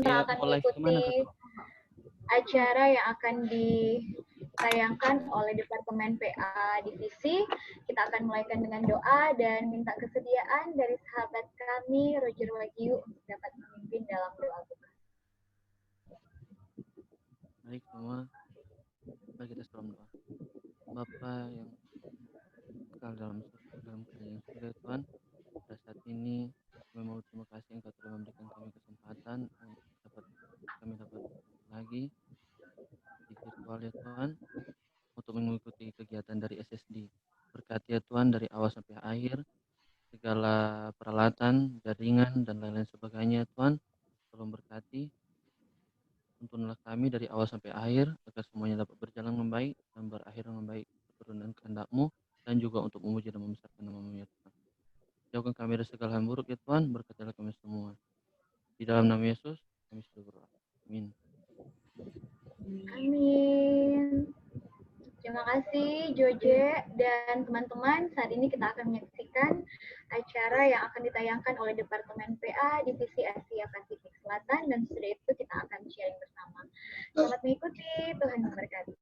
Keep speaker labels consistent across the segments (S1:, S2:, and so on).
S1: Ya,
S2: akan
S1: mau live kemana tuh,
S2: mengikuti
S1: Bro?
S2: acara yang akan ditayangkan oleh Departemen PA Divisi. Kita akan mulaikan dengan doa dan minta kesediaan dari sahabat kami, Roger Wagyu, untuk dapat memimpin dalam doa buka.
S1: Baik semua, mari kita sebelum doa. Bapa yang kekal dalam kerajaan yang surga, Tuhan, pada saat ini kami mau terima kasih Engkau telah memberikan kami kesempatan dapat kami dapat lagi di virtual ya Tuhan untuk mengikuti kegiatan dari SSD. Berkati ya Tuhan dari awal sampai akhir, segala peralatan, jaringan, dan lain-lain sebagainya Tuhan, tolong berkati. Tuntunlah kami dari awal sampai akhir, agar semuanya dapat berjalan dengan baik dan berakhir dengan baik keturunan kehendak-Mu, dan juga untuk memuji dan membesarkan nama-Mu ya Tuhan. Jauhkan kami dari segala hal buruk ya Tuhan, berkatilah kami semua. Di dalam nama Yesus, kami sudah berdoa. Amin.
S2: Amin. Terima kasih Joje dan teman-teman. Saat ini kita akan menyaksikan acara yang akan ditayangkan oleh Departemen PA Divisi Asia Pasifik Selatan, dan setelah itu kita akan sharing bersama. Selamat mengikuti, Tuhan memberkati.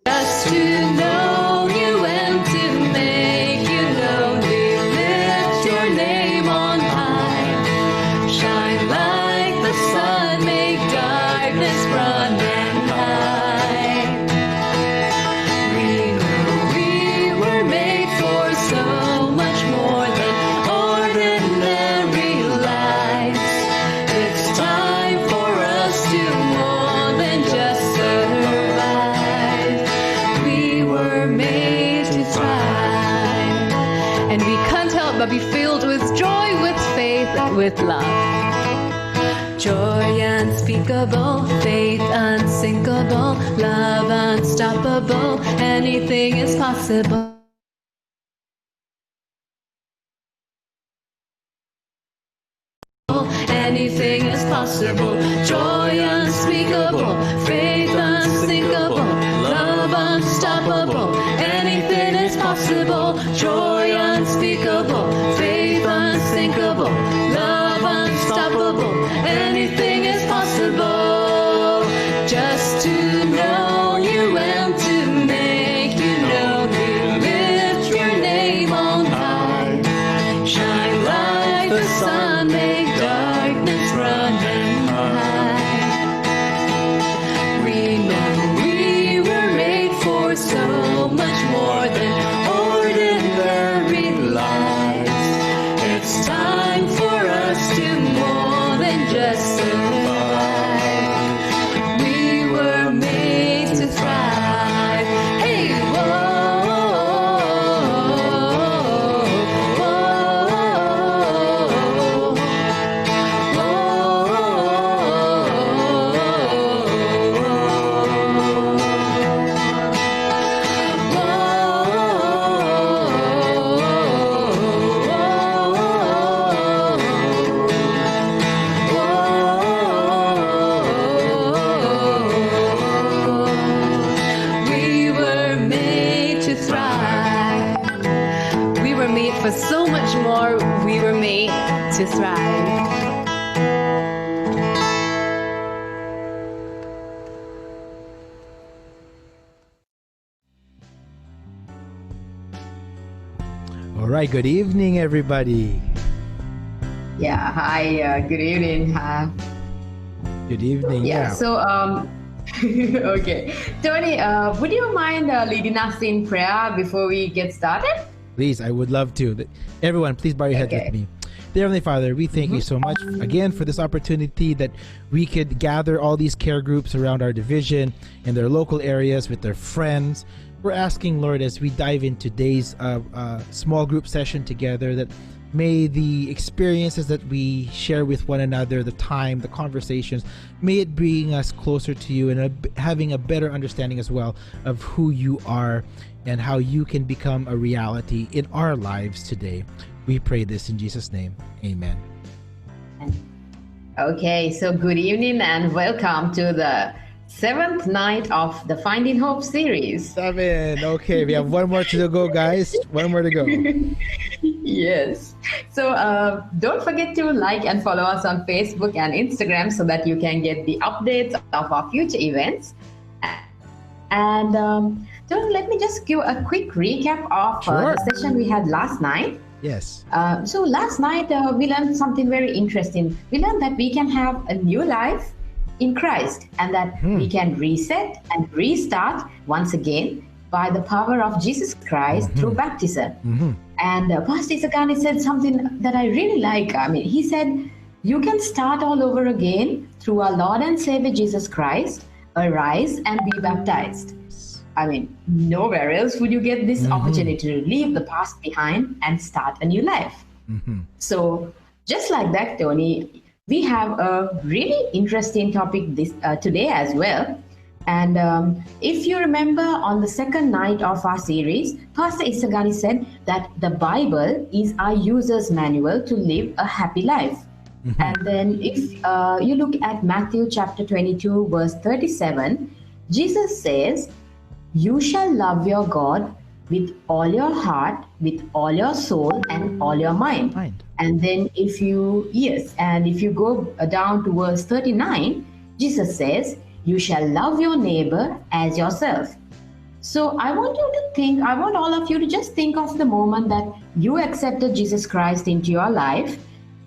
S3: Just to know you and to make you known, we lift your name on high. Shine like the sun, make darkness run and hide. We know we were made for so much more than ordinary lives. It's time for us to more than just survive. We were made to thrive, and we can't help but be filled with joy, with faith, with love. Joy unspeakable, faith unsinkable, love unstoppable, anything is possible. Anything is possible. Joy unspeakable, faith unsinkable, love unstoppable, anything is possible. Joy unspeakable, faith unsinkable, love unstoppable, anything is possible. Just to know you and to make you know, we lift your name on high. Shine like the sun, make darkness run and hide. We know we were made for so much more than ordinary lives. It's time for us to more than just survive. We were made to thrive. Hey, whoa, we were made to thrive. We were made for so much more. We were made to thrive.
S4: All right, good evening, everybody.
S5: Yeah, hi, good evening.
S4: Good evening.
S5: Yeah, so, okay. Tony, would you mind leading us in prayer before we get started?
S4: Please, I would love to. Everyone, please bow your heads
S5: Okay.
S4: with me. Dear Heavenly Father, we thank you so much again for this opportunity that we could gather all these care groups around our division in their local areas with their friends. We're asking, Lord, as we dive in today's small group session together, that may the experiences that we share with one another, the time, the conversations, may it bring us closer to you and having a better understanding as well of who you are and how you can become a reality in our lives today. We pray this in Jesus' name. Amen.
S5: Okay, so good evening and welcome to the 7th night of the Finding Hope series.
S4: 7. Okay, we have one more to go, guys. One more to go.
S5: Yes. So don't forget to like and follow us on Facebook and Instagram so that you can get the updates of our future events. And let me just give a quick recap of
S4: Sure.
S5: the session we had last night.
S4: Yes.
S5: So last night we learned something very interesting. We learned that we can have a new life in Christ and that we can reset and restart once again by the power of Jesus Christ through baptism. And Pastor Isagani said something that I really like. I mean, he said, you can start all over again through our Lord and Savior Jesus Christ, arise and be baptized. I mean, nowhere else would you get this opportunity to leave the past behind and start a new life. So just like that, Tony, we have a really interesting topic today as well. And if you remember on the second night of our series, Pastor Isagani said that the Bible is our user's manual to live a happy life. And then if you look at Matthew chapter 22, verse 37, Jesus says, you shall love your God with all your heart, with all your soul, and all your mind. And then if you go down to verse 39, Jesus says, you shall love your neighbor as yourself. So I want all of you to just think of the moment that you accepted Jesus Christ into your life.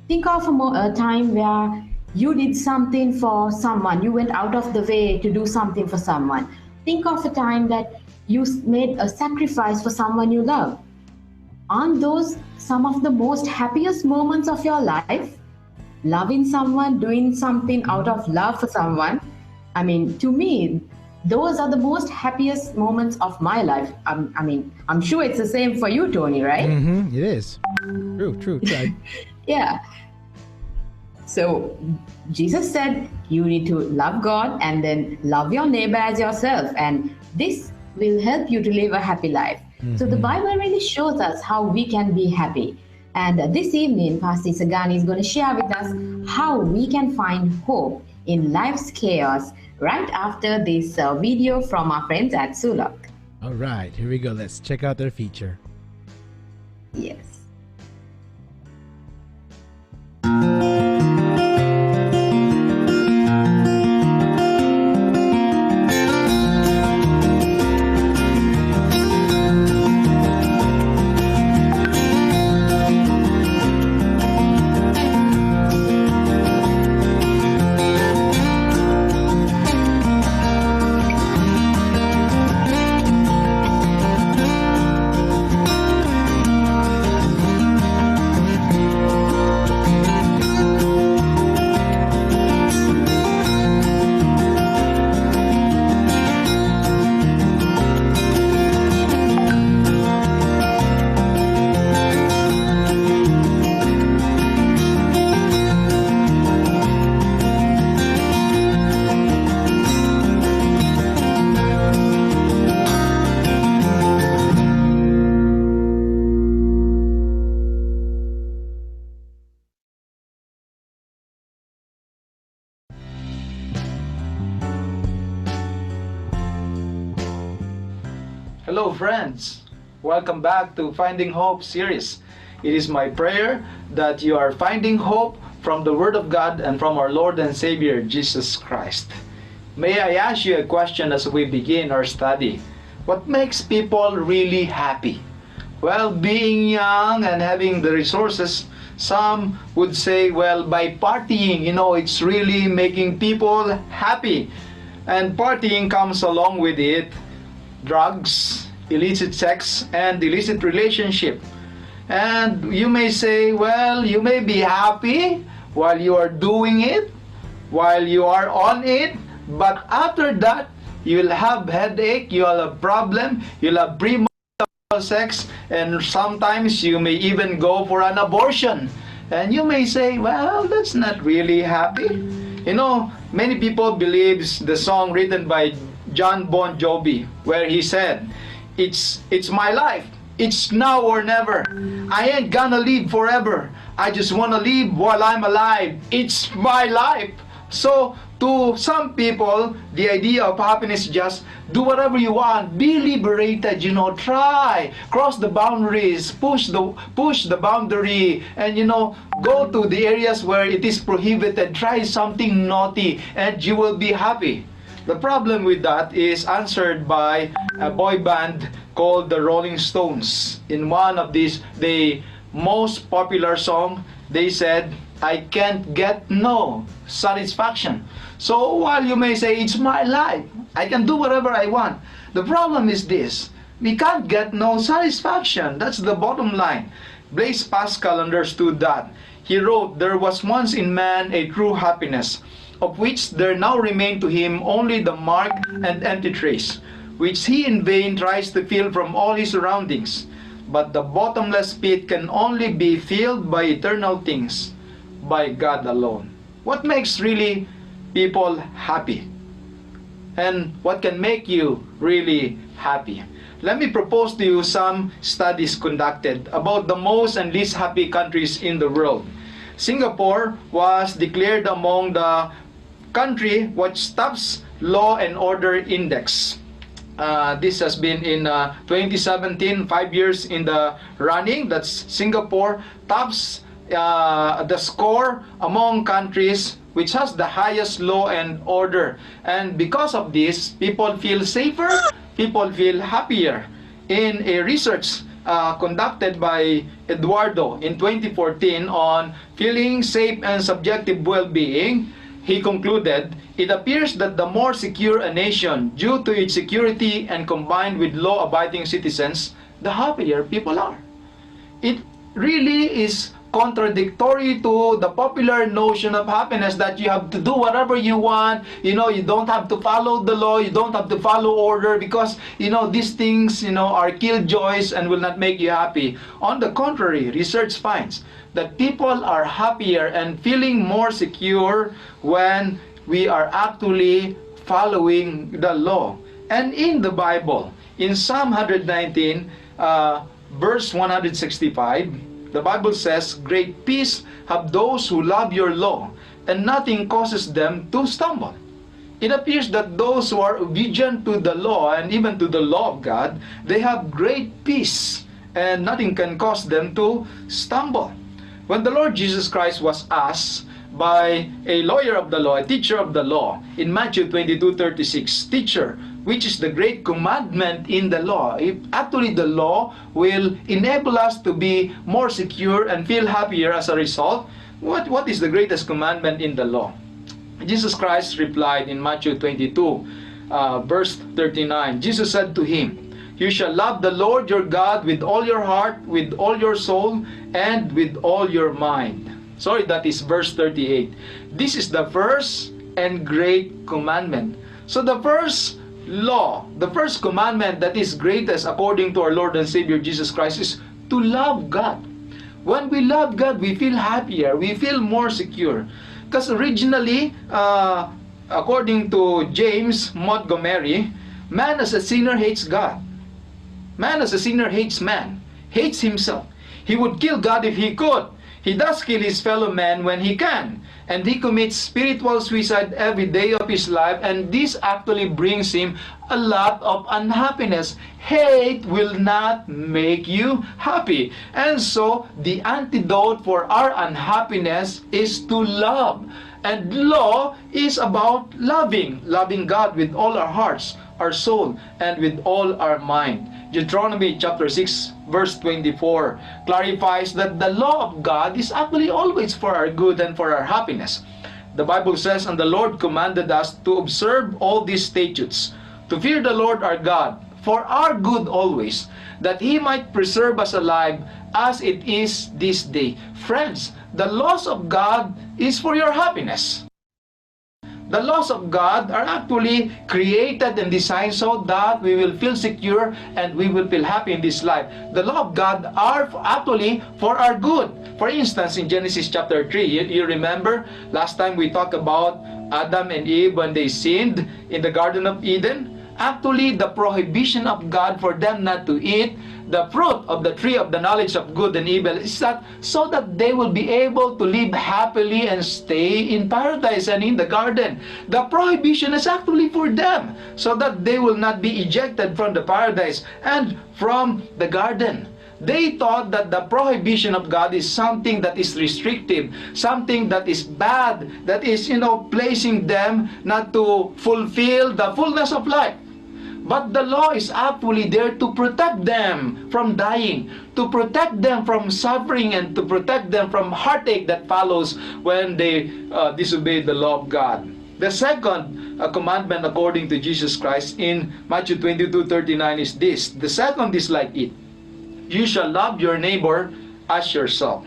S5: Think of a time where you did something for someone. You went out of the way to do something for someone. Think of a time that you made a sacrifice for someone you love. Aren't those some of the most happiest moments of your life? Loving someone, doing something out of love for someone. I mean, to me, those are the most happiest moments of my life. I'm sure it's the same for you, Tony, right?
S4: It is. True.
S5: Yeah. So Jesus said you need to love God and then love your neighbor as yourself. And this will help you to live a happy life. So the Bible really shows us how we can be happy. And this evening, Pastor Isagani is going to share with us how we can find hope in life's chaos right after this video from our friends at Sulak.
S4: All right, here we go. Let's check out their feature.
S5: Yes.
S6: Hello friends, welcome back to Finding Hope series. It is my prayer that you are finding hope from the Word of God and from our Lord and Savior Jesus Christ. May I ask you a question as we begin our study? What makes people really happy? Well, being young and having the resources, some would say, well, by partying, it's really making people happy. And partying comes along with it drugs, illicit sex, and illicit relationship. And you may say, well, you may be happy while you are doing it, while you are on it, but after that, you'll have headache, you'll have problem, you'll have premarital sex, and sometimes you may even go for an abortion. And you may say, well, that's not really happy. Many people believes the song written by John Bon Jovi, where he said, it's my life, it's now or never, I ain't gonna live forever, I just wanna live while I'm alive, it's my life. So To some people, the idea of happiness is just do whatever you want, be liberated, try, cross the boundaries, push the boundary, and go to the areas where it is prohibited, try something naughty, and you will be happy. The problem with that is answered by a boy band called the Rolling Stones. In one of these, the most popular song, they said, I can't get no satisfaction. So while you may say, it's my life, I can do whatever I want, the problem is this: we can't get no satisfaction. That's the bottom line. Blaise Pascal understood that. He wrote, there was once in man a true happiness, of which there now remain to him only the mark and empty trace, which he in vain tries to fill from all his surroundings. But the bottomless pit can only be filled by eternal things, by God alone. What makes really people happy? And what can make you really happy? Let me propose to you some studies conducted about the most and least happy countries in the world. Singapore was declared among the country which tops law and order index. This has been in 2017, 5 years in the running. That's Singapore tops the score among countries which has the highest law and order. And because of this, people feel safer, people feel happier. In a research conducted by Eduardo in 2014 on feeling safe and subjective well-being, he concluded, it appears that the more secure a nation due to its security and combined with law-abiding citizens, the happier people are. It really is contradictory to the popular notion of happiness that you have to do whatever you want, you don't have to follow the law, you don't have to follow order, because these things are killjoys and will not make you happy. On the contrary, research finds that people are happier and feeling more secure when we are actually following the law. And in the Bible, in Psalm 119 verse 165, the Bible says, great peace have those who love your law, and nothing causes them to stumble. It appears that those who are obedient to the law and even to the law of God, they have great peace, and nothing can cause them to stumble. When the Lord Jesus Christ was asked by a lawyer of the law, a teacher of the law, in Matthew 22:36, teacher, which is the great commandment in the law? If actually the law will enable us to be more secure and feel happier as a result, what is the greatest commandment in the law? Jesus Christ replied in Matthew 22, verse 39, Jesus said to him, you shall love the Lord your God with all your heart, with all your soul, and with all your mind. Sorry, that is verse 38. This is the first and great commandment. So the first law, the first commandment that is greatest according to our Lord and Savior Jesus Christ is to love God. When we love God, we feel happier, we feel more secure. Because originally, according to James Montgomery, man as a sinner hates God. Man as a sinner hates man, hates himself. He would kill God if he could. He does kill his fellow man when he can. And he commits spiritual suicide every day of his life, and this actually brings him a lot of unhappiness. Hate will not make you happy. And so, the antidote for our unhappiness is to love. And law is about loving God with all our hearts, our soul, and with all our mind. Deuteronomy chapter 6 verse 24 clarifies that the law of God is actually always for our good and for our happiness. The Bible says, and the Lord commanded us to observe all these statutes, to fear the Lord our God, for our good always, that He might preserve us alive as it is this day. Friends, the laws of God is for your happiness. The laws of God are actually created and designed so that we will feel secure and we will feel happy in this life. The law of God are actually for our good. For instance, in Genesis chapter 3, you remember last time we talked about Adam and Eve when they sinned in the Garden of Eden. actually the prohibition of God for them not to eat the fruit of the tree of the knowledge of good and evil is that so that they will be able to live happily and stay in paradise and in the garden. The prohibition is actually for them so that they will not be ejected from the paradise and from the garden. They thought that the prohibition of God is something that is restrictive, something that is bad, that is, placing them not to fulfill the fullness of life. But the law is actually there to protect them from dying, to protect them from suffering, and to protect them from heartache that follows when they disobey the law of God. The second commandment according to Jesus Christ in Matthew 22:39 is this. The second is like it. You shall love your neighbor as yourself.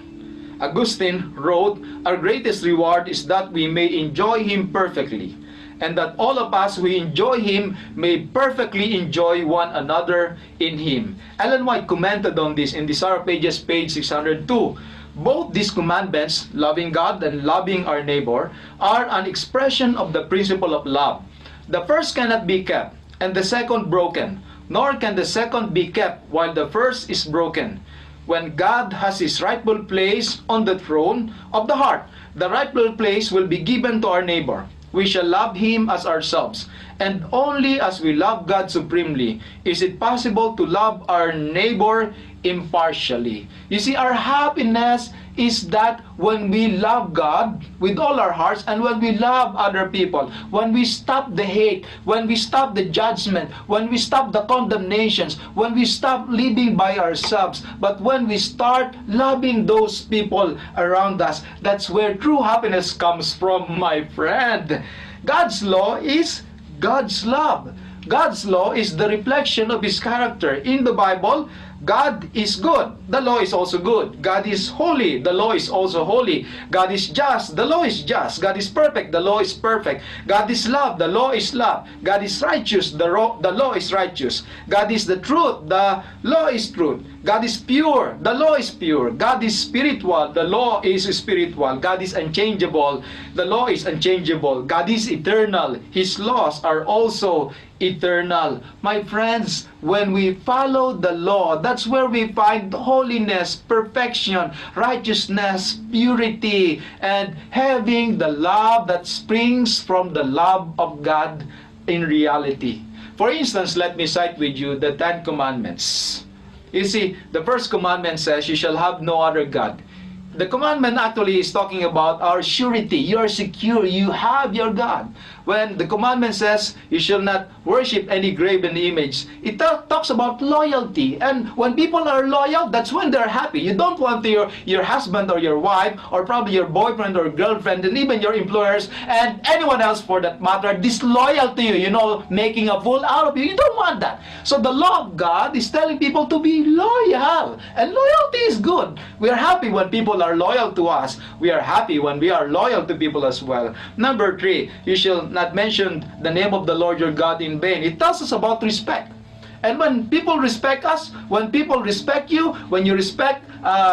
S6: Augustine wrote, our greatest reward is that we may enjoy Him perfectly, and that all of us who enjoy Him may perfectly enjoy one another in Him. Ellen White commented on this in Desire of Ages, page 602. Both these commandments, loving God and loving our neighbor, are an expression of the principle of love. The first cannot be kept, and the second broken, nor can the second be kept while the first is broken. When God has His rightful place on the throne of the heart, the rightful place will be given to our neighbor. We shall love Him as ourselves, and only as we love God supremely is it possible to love our neighbor impartially. You see, our happiness is that when we love God with all our hearts and when we love other people, when we stop the hate, when we stop the judgment, when we stop the condemnations, when we stop living by ourselves, but when we start loving those people around us, that's where true happiness comes from, my friend. God's law is God's love. God's law is the reflection of His character. In the Bible, God is good. The law is also good. God is holy. The law is also holy. God is just. The law is just. God is perfect. The law is perfect. God is love. The law is love. God is righteous. The law is righteous. God is the truth. The law is truth. God is pure. The law is pure. God is spiritual. The law is spiritual. God is unchangeable. The law is unchangeable. God is eternal. His laws are also eternal. My friends, when we follow the law, that's where we find holiness, perfection, righteousness, purity, and having the love that springs from the love of God in reality. For instance, let me cite with you the 10 Commandments. You see, the first commandment says, you shall have no other God. The commandment actually is talking about our surety. You are secure. You have your God. When the commandment says, you shall not worship any graven image, it talks about loyalty. And when people are loyal, that's when they're happy. You don't want your husband or your wife, or probably your boyfriend or girlfriend, and even your employers, and anyone else for that matter, disloyal to you, making a fool out of you. You don't want that. So the law of God is telling people to be loyal. And loyalty is good. We are happy when people are loyal to us. We are happy when we are loyal to people as well. Number 3, you shall not mention the name of the Lord your God in vain. It tells us about respect. And when people respect us, when people respect you, when you respect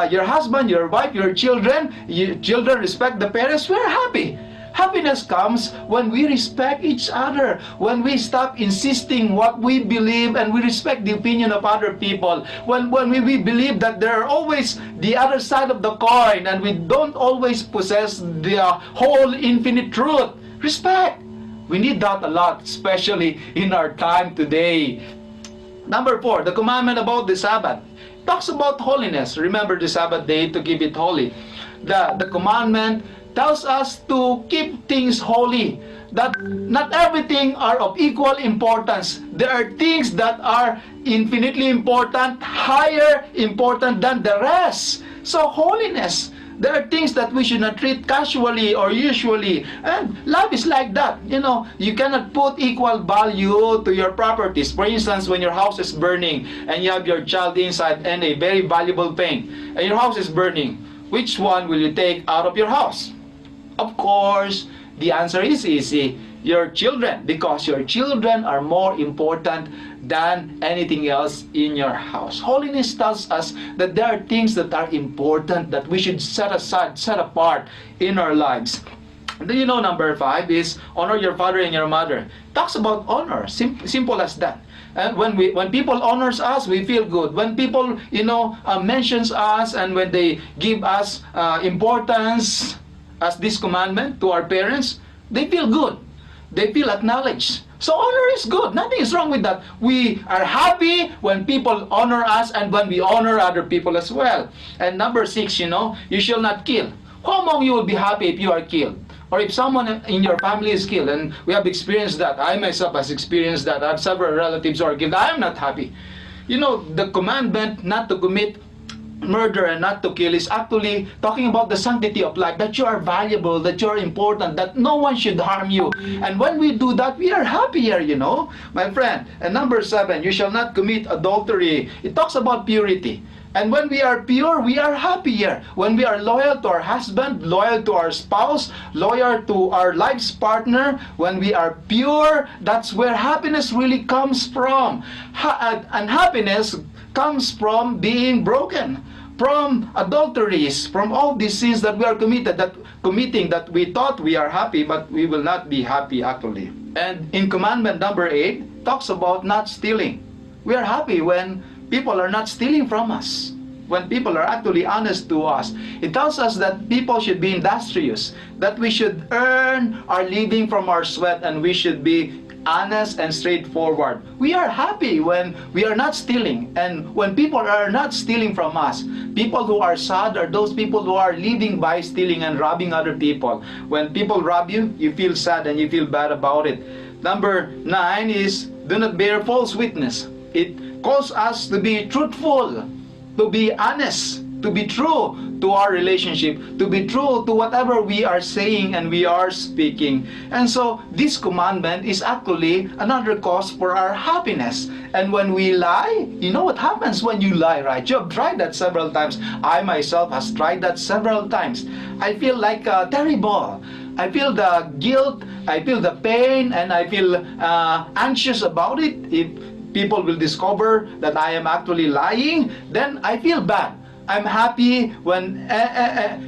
S6: your husband, your wife, your children respect the parents, we're happy. Happiness comes when we respect each other, when we stop insisting what we believe and we respect the opinion of other people, when we believe that there are always the other side of the coin and we don't always possess the whole infinite truth. Respect. We need that a lot, especially in our time today. Number 4, the commandment about the Sabbath talks about holiness. Remember the Sabbath day to keep it holy. The commandment tells us to keep things holy, that not everything are of equal importance. There are things that are infinitely important, higher important than the rest. So holiness. There are things that we should not treat casually or usually. And life is like that. You cannot put equal value to your properties. For instance, when your house is burning and you have your child inside and a very valuable thing, and your house is burning, which one will you take out of your house? Of course, the answer is easy. Your children, because your children are more important than anything else in your house. Holiness tells us that there are things that are important that we should set aside, set apart in our lives. Do you know number 5 is honor your father and your mother? Talks about honor. Simple as that. And when people honors us, we feel good. When people mentions us, and when they give us importance as this commandment to our parents, they feel good. They feel acknowledged. So honor is good. Nothing is wrong with that. We are happy when people honor us and when we honor other people as well. And number 6, you shall not kill. How among you will be happy if you are killed? Or if someone in your family is killed, and we have experienced that. I myself has experienced that. I have several relatives who are killed. I am not happy. The commandment not to commit murder and not to kill is actually talking about the sanctity of life, that you are valuable, that you are important, that no one should harm you. And when we do that, we are happier, my friend. And number 7, you shall not commit adultery. It talks about purity. And when we are pure, we are happier. When we are loyal to our husband, loyal to our spouse, loyal to our life's partner, when we are pure, that's where happiness really comes from. And happiness comes from being broken, from adulteries, from all these sins that we are committing, that we thought we are happy, but we will not be happy actually. And in commandment number 8, talks about not stealing. We are happy when people are not stealing from us, when people are actually honest to us. It tells us that people should be industrious, that we should earn our living from our sweat, and we should be honest and straightforward. We are happy when we are not stealing, and when people are not stealing from us. People who are sad are those people who are living by stealing and robbing other people. When people rob you, you feel sad and you feel bad about it. Number 9 is do not bear false witness. It calls us to be truthful, to be honest, to be true to our relationship, to be true to whatever we are saying and we are speaking. And so this commandment is actually another cause for our happiness. And when we lie, you know what happens when you lie, right? You have tried that several times. I myself has tried that several times. I feel like terrible. I feel the guilt, I feel the pain, and I feel anxious about it. If people will discover that I am actually lying, then I feel bad. I'm happy when,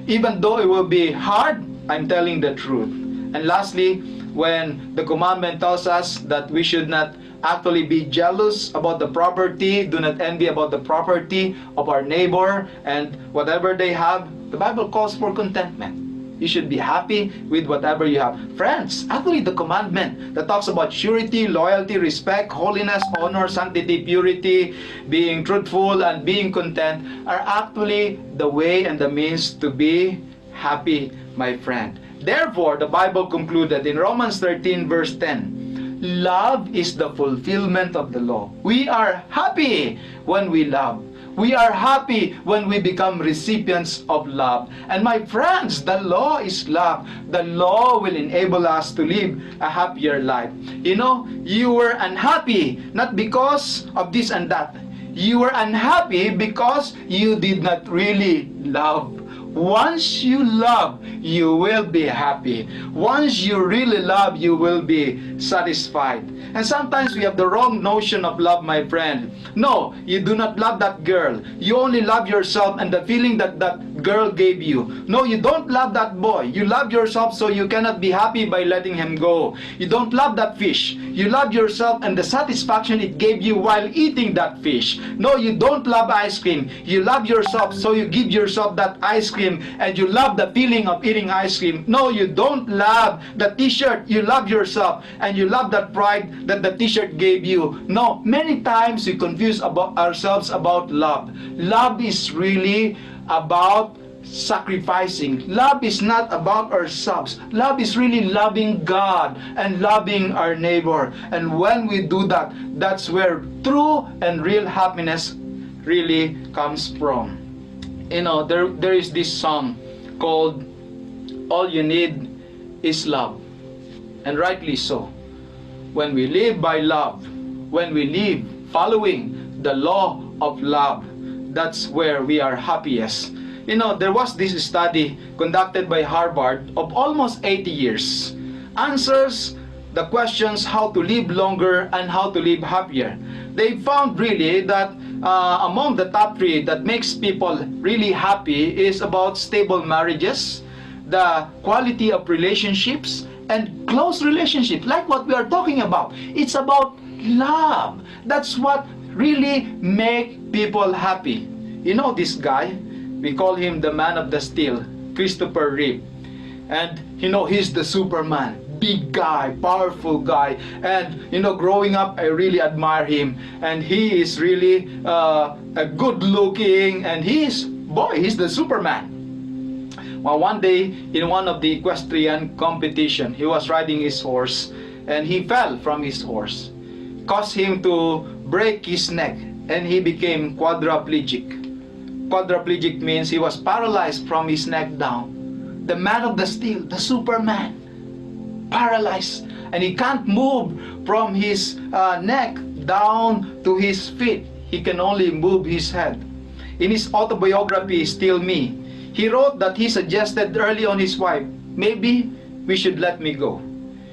S6: even though it will be hard, I'm telling the truth. And lastly, when the commandment tells us that we should not actually be jealous about the property, do not envy about the property of our neighbor and whatever they have, the Bible calls for contentment. You should be happy with whatever you have. Friends, actually the commandment that talks about surety, loyalty, respect, holiness, honor, sanctity, purity, being truthful, and being content are actually the way and the means to be happy, my friend. Therefore, the Bible concluded in Romans 13 verse 10, love is the fulfillment of the law. We are happy when we love. We are happy when we become recipients of love. And my friends, the law is love. The law will enable us to live a happier life. You were unhappy not because of this and that. You were unhappy because you did not really love. Once you love, you will be happy. Once you really love, you will be satisfied. And sometimes we have the wrong notion of love, my friend. No, you do not love that girl. You only love yourself and the feeling that that girl gave you. No, you don't love that boy. You love yourself, so you cannot be happy by letting him go. You don't love that fish. You love yourself and the satisfaction it gave you while eating that fish. No, you don't love ice cream. You love yourself, so you give yourself that ice cream and you love the feeling of eating ice cream. No, you don't love the t-shirt. You love yourself and you love that pride that the t-shirt gave you. No, many times we confuse ourselves about love. Love is really about sacrificing. Love is not about ourselves. Love is really loving God and loving our neighbor. And when we do that, that's where true and real happiness really comes from. There is this song called All You Need Is Love. And rightly so. When we live by love, when we live following the law of love, that's where we are happiest. There was this study conducted by Harvard of almost 80 years. Answers the questions how to live longer and how to live happier. They found really that among the top 3 that makes people really happy is about stable marriages, the quality of relationships and close relationships, like what we are talking about. It's about love. That's what really make people happy. You know this guy, we call him the man of the steel, Christopher Reeve. And you know, he's the Superman. Big guy, powerful guy. And you know, growing up, I really admire him. And he is really a good looking, and he's the Superman. Well, one day in one of the equestrian competition, he was riding his horse and he fell from his horse, caused him to break his neck, and he became quadriplegic. Quadriplegic means he was paralyzed from his neck down. The man of the steel, the Superman, paralyzed, and he can't move from his neck down to his feet. He can only move his head. In his autobiography, Still Me, he wrote that he suggested early on his wife, maybe we should let me go.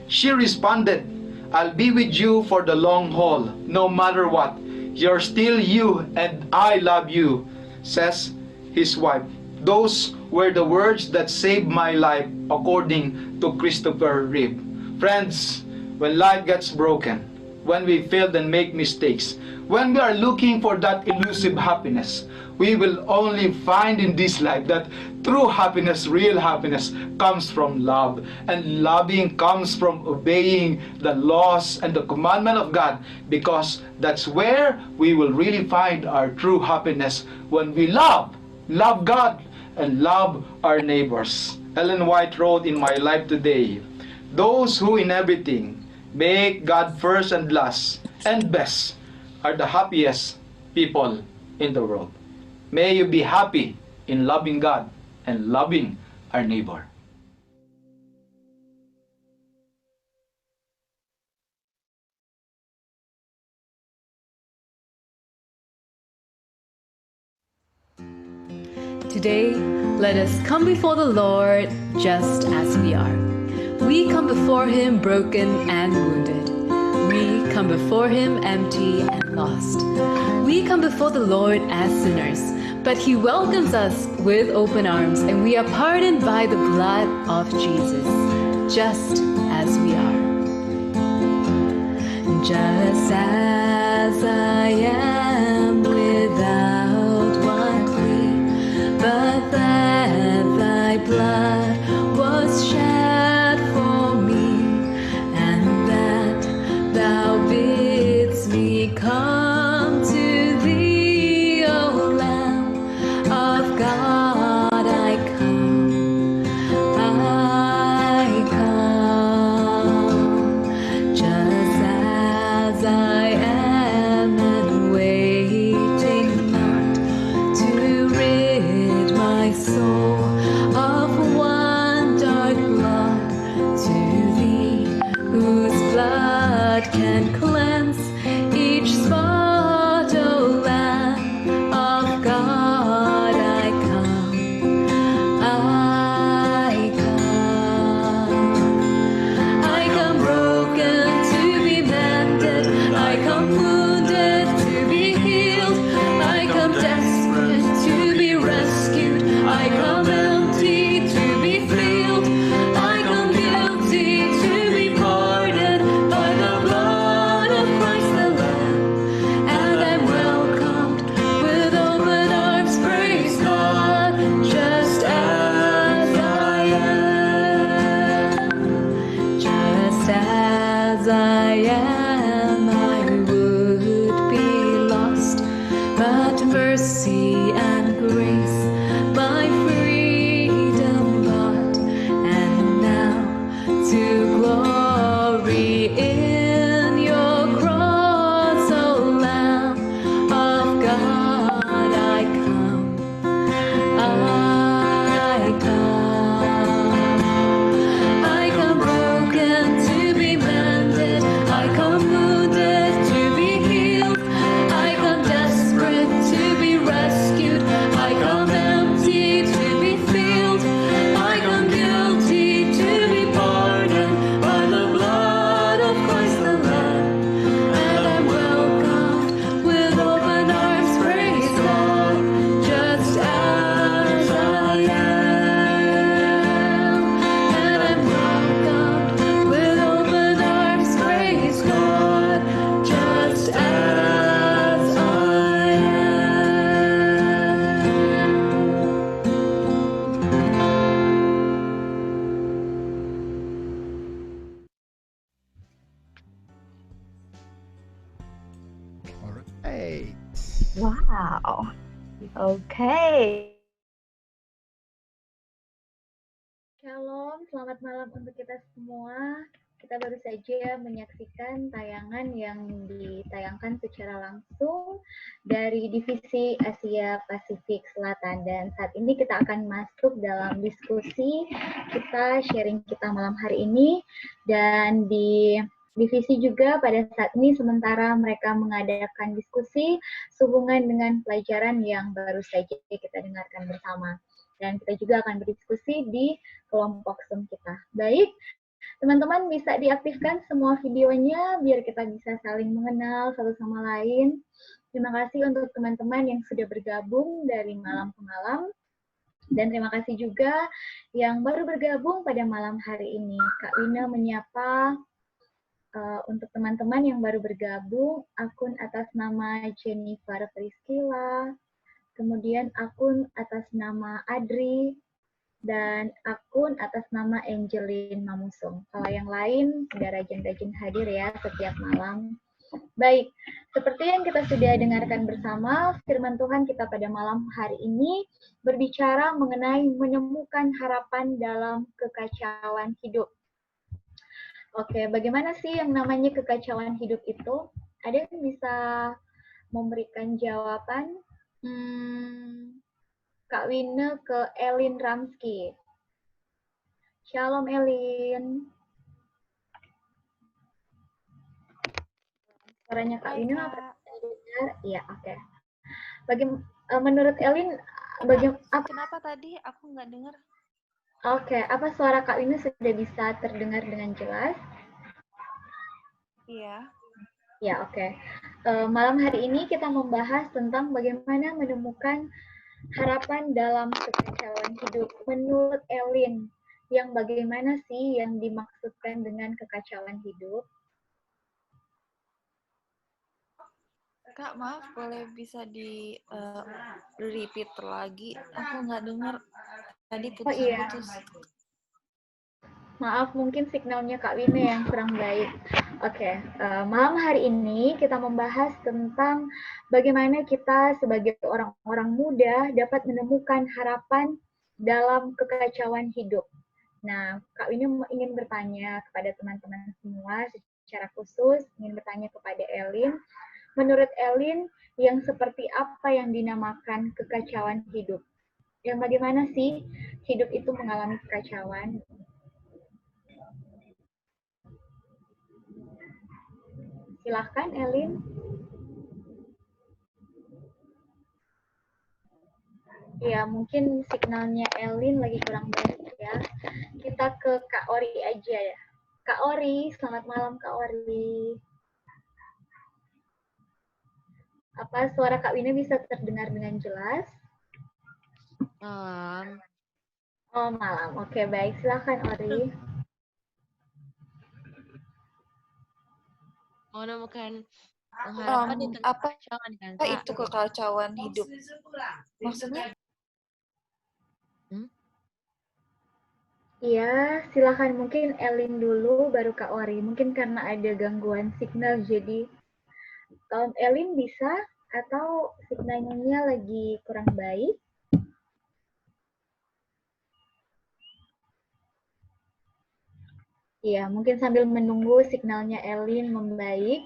S6: She responded, I'll be with you for the long haul, no matter what. You're still you and I love you, says his wife. Those were the words that saved my life, according to Christopher Reeve. Friends, when life gets broken, when we fail and make mistakes, when we are looking for that elusive happiness, we will only find in this life that true happiness, real happiness, comes from love. And loving comes from obeying the laws and the commandment of God, because that's where we will really find our true happiness, when we love God and love our neighbors. Ellen White wrote in My Life Today, those who in everything make God first and last and best are the happiest people in the world. May you be happy in loving God and loving our neighbor.
S3: Today, let us come before the Lord just as we are. We come before Him broken and wounded. We come before Him empty and lost. We come before the Lord as sinners, but He welcomes us with open arms, and we are pardoned by the blood of Jesus, just as we are. Just as I am without one plea, but that thy blood was shed for me, and that thou bidst me come to thee, O Lamb of God, I come, just as I am, and waiting not to rid my soul of one dark blood, to thee, whose blood can cleanse each spot, O Lamb of God, I come, I come broken to be mended, I come wounded to be healed, I come desperate to be rescued, I come empty to be filled, I come guilty to be pardoned by the blood of Christ the Lamb, and I'm welcomed with open arms, praise God, just as I am. Just as I am, I would be lost, but mercy and grace my freedom bought, and now to glory in your cross, O Lamb of God, I come, I come broken to be mended, I come wounded to be healed, I come desperate to be rescued, I come empty to be filled, I come guilty to be pardoned
S2: Wow. Oke. Shalom, selamat malam untuk kita semua. Kita baru saja menyaksikan tayangan yang ditayangkan secara langsung dari Divisi Asia Pasifik Selatan. Dan saat ini kita akan masuk dalam diskusi kita, sharing kita malam hari ini. Dan di divisi juga pada saat ini sementara mereka mengadakan diskusi sehubungan dengan pelajaran yang baru saja kita dengarkan bersama. Dan kita juga akan berdiskusi di kelompok Zoom kita. Baik, teman-teman bisa diaktifkan semua videonya biar kita bisa saling mengenal satu sama lain. Terima kasih untuk teman-teman yang sudah bergabung dari malam ke malam. Dan terima kasih juga yang baru bergabung pada malam hari ini. Kak Wina menyapa untuk teman-teman yang baru bergabung, akun atas nama Jennifer Priscilla, kemudian akun atas nama Adri, dan akun atas nama Angelin Mamusung. Kalau yang lain sudah rajin-rajin hadir ya setiap malam. Baik, seperti yang kita sudah dengarkan bersama, firman Tuhan kita pada malam hari ini berbicara mengenai menemukan harapan dalam kekacauan hidup. Oke, bagaimana sih yang namanya kekacauan hidup itu? Ada yang bisa memberikan jawaban? Kak Wina ke Elin Ramski. Shalom Elin. Suaranya Kak Wina apa dengar? Iya, oke. Menurut Elin,
S7: Kenapa tadi aku nggak dengar?
S2: Oke, apa suara Kak Wina sudah bisa terdengar dengan jelas?
S7: Iya.
S2: Ya, oke. Malam hari ini kita membahas tentang bagaimana menemukan harapan dalam kekacauan hidup. Menurut Elin, yang bagaimana sih yang dimaksudkan dengan kekacauan hidup?
S7: Kak, maaf, boleh bisa di repeat lagi? Aku nggak dengar. Tadi putus-putus.
S2: Maaf, mungkin signalnya Kak Wina yang kurang baik. Oke, malam hari ini kita membahas tentang bagaimana kita sebagai orang-orang muda dapat menemukan harapan dalam kekacauan hidup. Nah, Kak Wina ingin bertanya kepada teman-teman semua secara khusus, ingin bertanya kepada Elin. Menurut Elin, yang seperti apa yang dinamakan kekacauan hidup? Yang bagaimana sih hidup itu mengalami kekacauan? Silahkan, Elin. Ya, mungkin signalnya Elin lagi kurang baik ya. Kita ke Kak Ori aja ya. Kak Ori, selamat malam Kak Ori. Apa suara Kak Wina bisa terdengar dengan jelas?
S7: Malam.
S2: Oh, malam. Oke, baik. Silahkan, Ori.
S7: Menemukan pengharapan di tengah kekacauan kan, Kak?
S8: Itu kekacauan hidup. Maksudnya?
S2: Iya, silahkan. Mungkin Elin dulu, baru Kak Ori. Mungkin karena ada gangguan signal, jadi Elin bisa atau signalnya lagi kurang baik? Iya, mungkin sambil menunggu signalnya Elin membaik,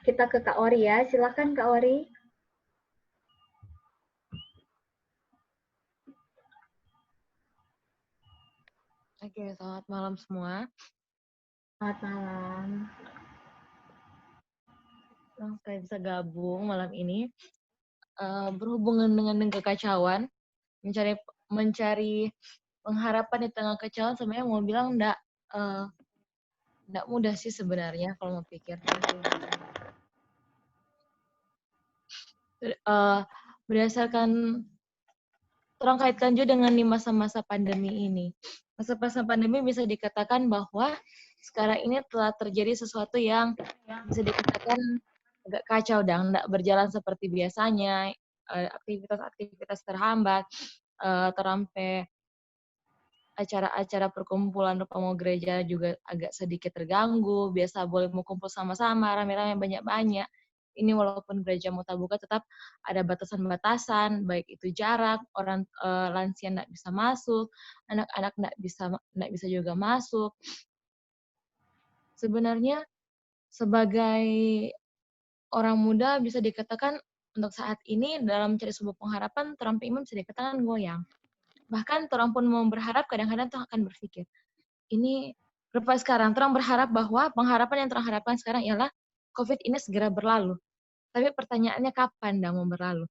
S2: kita ke Kak Ori ya. Silakan Kak Ori.
S7: Oke, selamat malam semua.
S2: Selamat malam.
S7: Saya bisa gabung malam ini. Berhubungan dengan kekacauan, mencari pengharapan di tengah kekacauan, sebenarnya mau bilang nggak mudah sih sebenarnya kalau mau pikir. Berdasarkan orang kaitkan juga dengan di masa-masa pandemi ini. Masa-masa pandemi bisa dikatakan bahwa sekarang ini telah terjadi sesuatu yang bisa dikatakan agak kacau dan tidak berjalan seperti biasanya. Aktivitas-aktivitas terhambat, terampai acara-acara perkumpulan mau gereja juga agak sedikit terganggu. Biasa boleh mau kumpul sama-sama, rame-rame banyak-banyak. ini walaupun gereja mau buka tetap ada batasan-batasan, baik itu jarak, orang lansia nggak bisa masuk, anak-anak nggak bisa juga masuk. Sebenarnya sebagai orang muda bisa dikatakan untuk saat ini dalam mencari sebuah pengharapan, terang iman bisa dikatakan goyang. Bahkan orang pun mau berharap, kadang-kadang tuh akan berpikir, ini berapa sekarang? Terang berharap bahwa pengharapan yang terang harapkan sekarang ialah COVID ini segera berlalu. Tapi pertanyaannya kapan dah mau berlalu?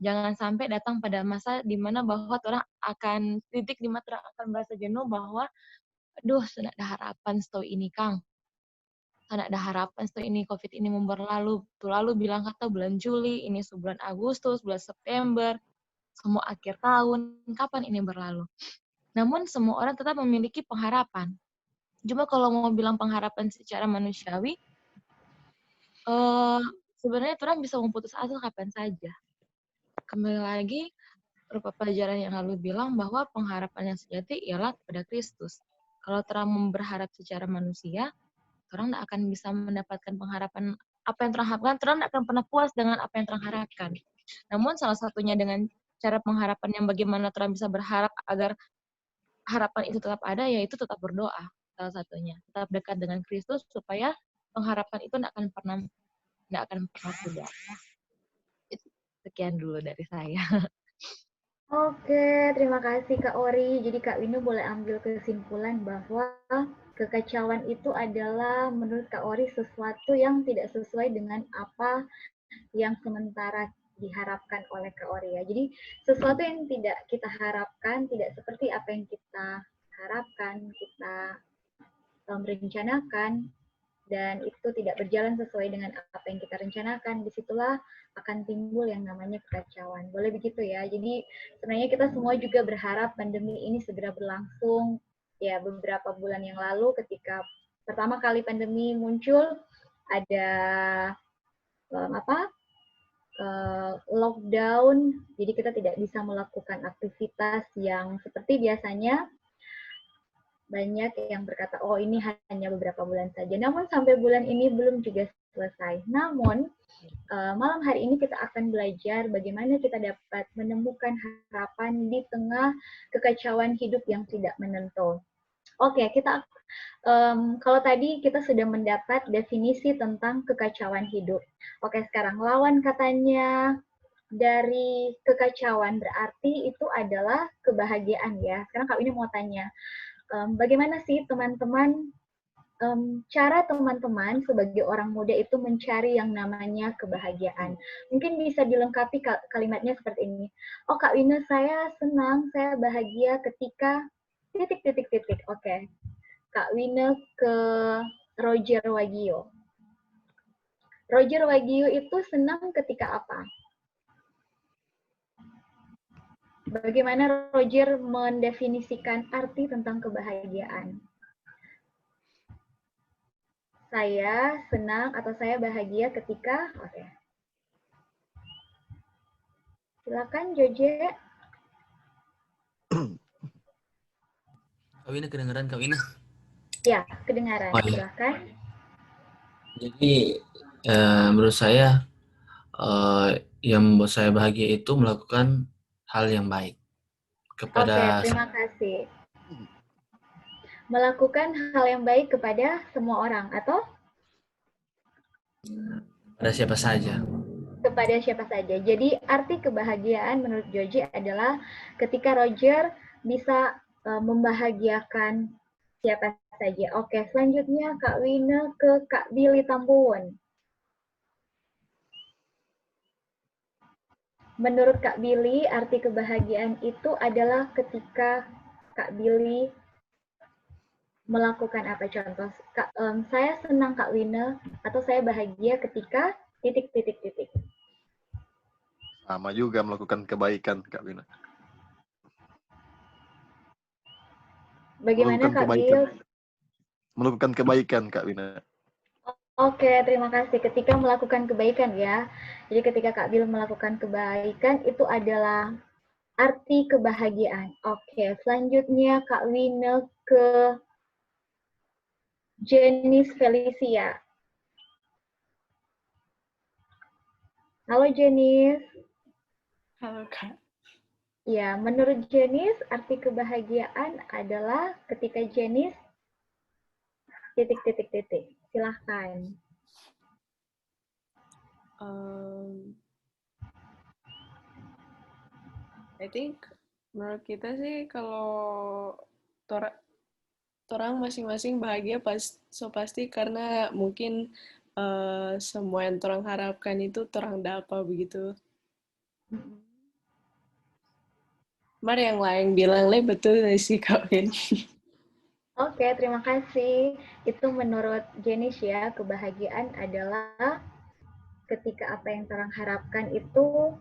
S7: Jangan sampai datang pada masa di mana bahwa orang akan titik di mana orang akan merasa jenuh bahwa, aduh, sudah ada harapan setahu ini, Kang. Sudah ada harapan setahu ini COVID ini mau berlalu. Tuh lalu bilang kata bulan Juli, ini sebulan Agustus, bulan September, semua akhir tahun, kapan ini berlalu? Namun semua orang tetap memiliki pengharapan. Cuma kalau mau bilang pengharapan secara manusiawi, sebenarnya orang bisa memutus asa kapan saja. Kembali lagi, beberapa pelajaran yang lalu bilang bahwa pengharapan yang sejati ialah kepada Kristus. Kalau orang berharap secara manusia, orang tidak akan bisa mendapatkan pengharapan apa yang orang harapkan, orang tidak akan pernah puas dengan apa yang orang harapkan. Namun salah satunya dengan cara pengharapan yang bagaimana orang bisa berharap agar harapan itu tetap ada, yaitu tetap berdoa. Salah satunya tetap dekat dengan Kristus supaya pengharapan itu tidak akan pernah pudar. Sekian dulu dari saya.
S2: Oke, terima kasih Kak Ori. Jadi Kak Wino boleh ambil kesimpulan bahwa kekacauan itu adalah menurut Kak Ori sesuatu yang tidak sesuai dengan apa yang sementara diharapkan oleh Kak Ori ya. Jadi sesuatu yang tidak kita harapkan, tidak seperti apa yang kita harapkan, kita merencanakan, dan itu tidak berjalan sesuai dengan apa yang kita rencanakan, disitulah akan timbul yang namanya kekacauan. Boleh begitu ya. Jadi sebenarnya kita semua juga berharap pandemi ini segera berlangsung. Ya, beberapa bulan yang lalu ketika pertama kali pandemi muncul, ada lockdown, jadi kita tidak bisa melakukan aktivitas yang seperti biasanya. Banyak yang berkata, oh ini hanya beberapa bulan saja. Namun sampai bulan ini belum juga selesai. Namun malam hari ini kita akan belajar bagaimana kita dapat menemukan harapan di tengah kekacauan hidup yang tidak menentu. Oke, kita kalau tadi kita sudah mendapat definisi tentang kekacauan hidup. Oke, sekarang lawan katanya dari kekacauan berarti itu adalah kebahagiaan ya. Sekarang Kak Winnie mau tanya, bagaimana sih teman-teman, cara teman-teman sebagai orang muda itu mencari yang namanya kebahagiaan? Mungkin bisa dilengkapi kalimatnya seperti ini. Oh Kak Wina, saya senang, saya bahagia ketika titik. Oke. Kak Wina ke Roger Wagio. Roger Wagio itu senang ketika apa? Bagaimana Roger mendefinisikan arti tentang kebahagiaan? Saya senang atau saya bahagia ketika, oke. Silakan Joje.
S1: Kak Wina kedengeran, Kak Wina?
S2: Ya, kedengaran.
S1: Oh, iya.
S2: Silakan.
S1: Jadi menurut saya yang membuat saya bahagia itu melakukan hal yang baik kepada
S2: Oke, terima kasih. Melakukan hal yang baik kepada semua orang atau
S1: pada siapa saja.
S2: Kepada siapa saja. Jadi arti kebahagiaan menurut Joji adalah ketika Roger bisa membahagiakan siapa saja. Oke, selanjutnya Kak Wina ke Kak Billy Tambuwon. Menurut Kak Billy, arti kebahagiaan itu adalah ketika Kak Billy melakukan apa? Contoh, saya senang Kak Wina atau saya bahagia ketika titik.
S9: Sama juga melakukan kebaikan, Kak Wina.
S2: Bagaimana Kak Bil?
S9: Melakukan kebaikan, Kak Wina.
S2: Oke, terima kasih. Ketika melakukan kebaikan ya. Jadi ketika Kak Bil melakukan kebaikan, itu adalah arti kebahagiaan. Oke, selanjutnya Kak Wina ke Jenis Felicia. Halo Jenis.
S10: Halo Kak.
S2: Ya, menurut Jenis, arti kebahagiaan adalah ketika Jenis titik. Silahkan.
S10: I think menurut kita sih kalau orang masing-masing bahagia pasti karena mungkin semua yang orang harapkan itu orang dapat begitu. Mar yang lain bilang betul sih kawin.
S2: Oke, terima kasih. Itu menurut Jenis ya, kebahagiaan adalah ketika apa yang orang harapkan itu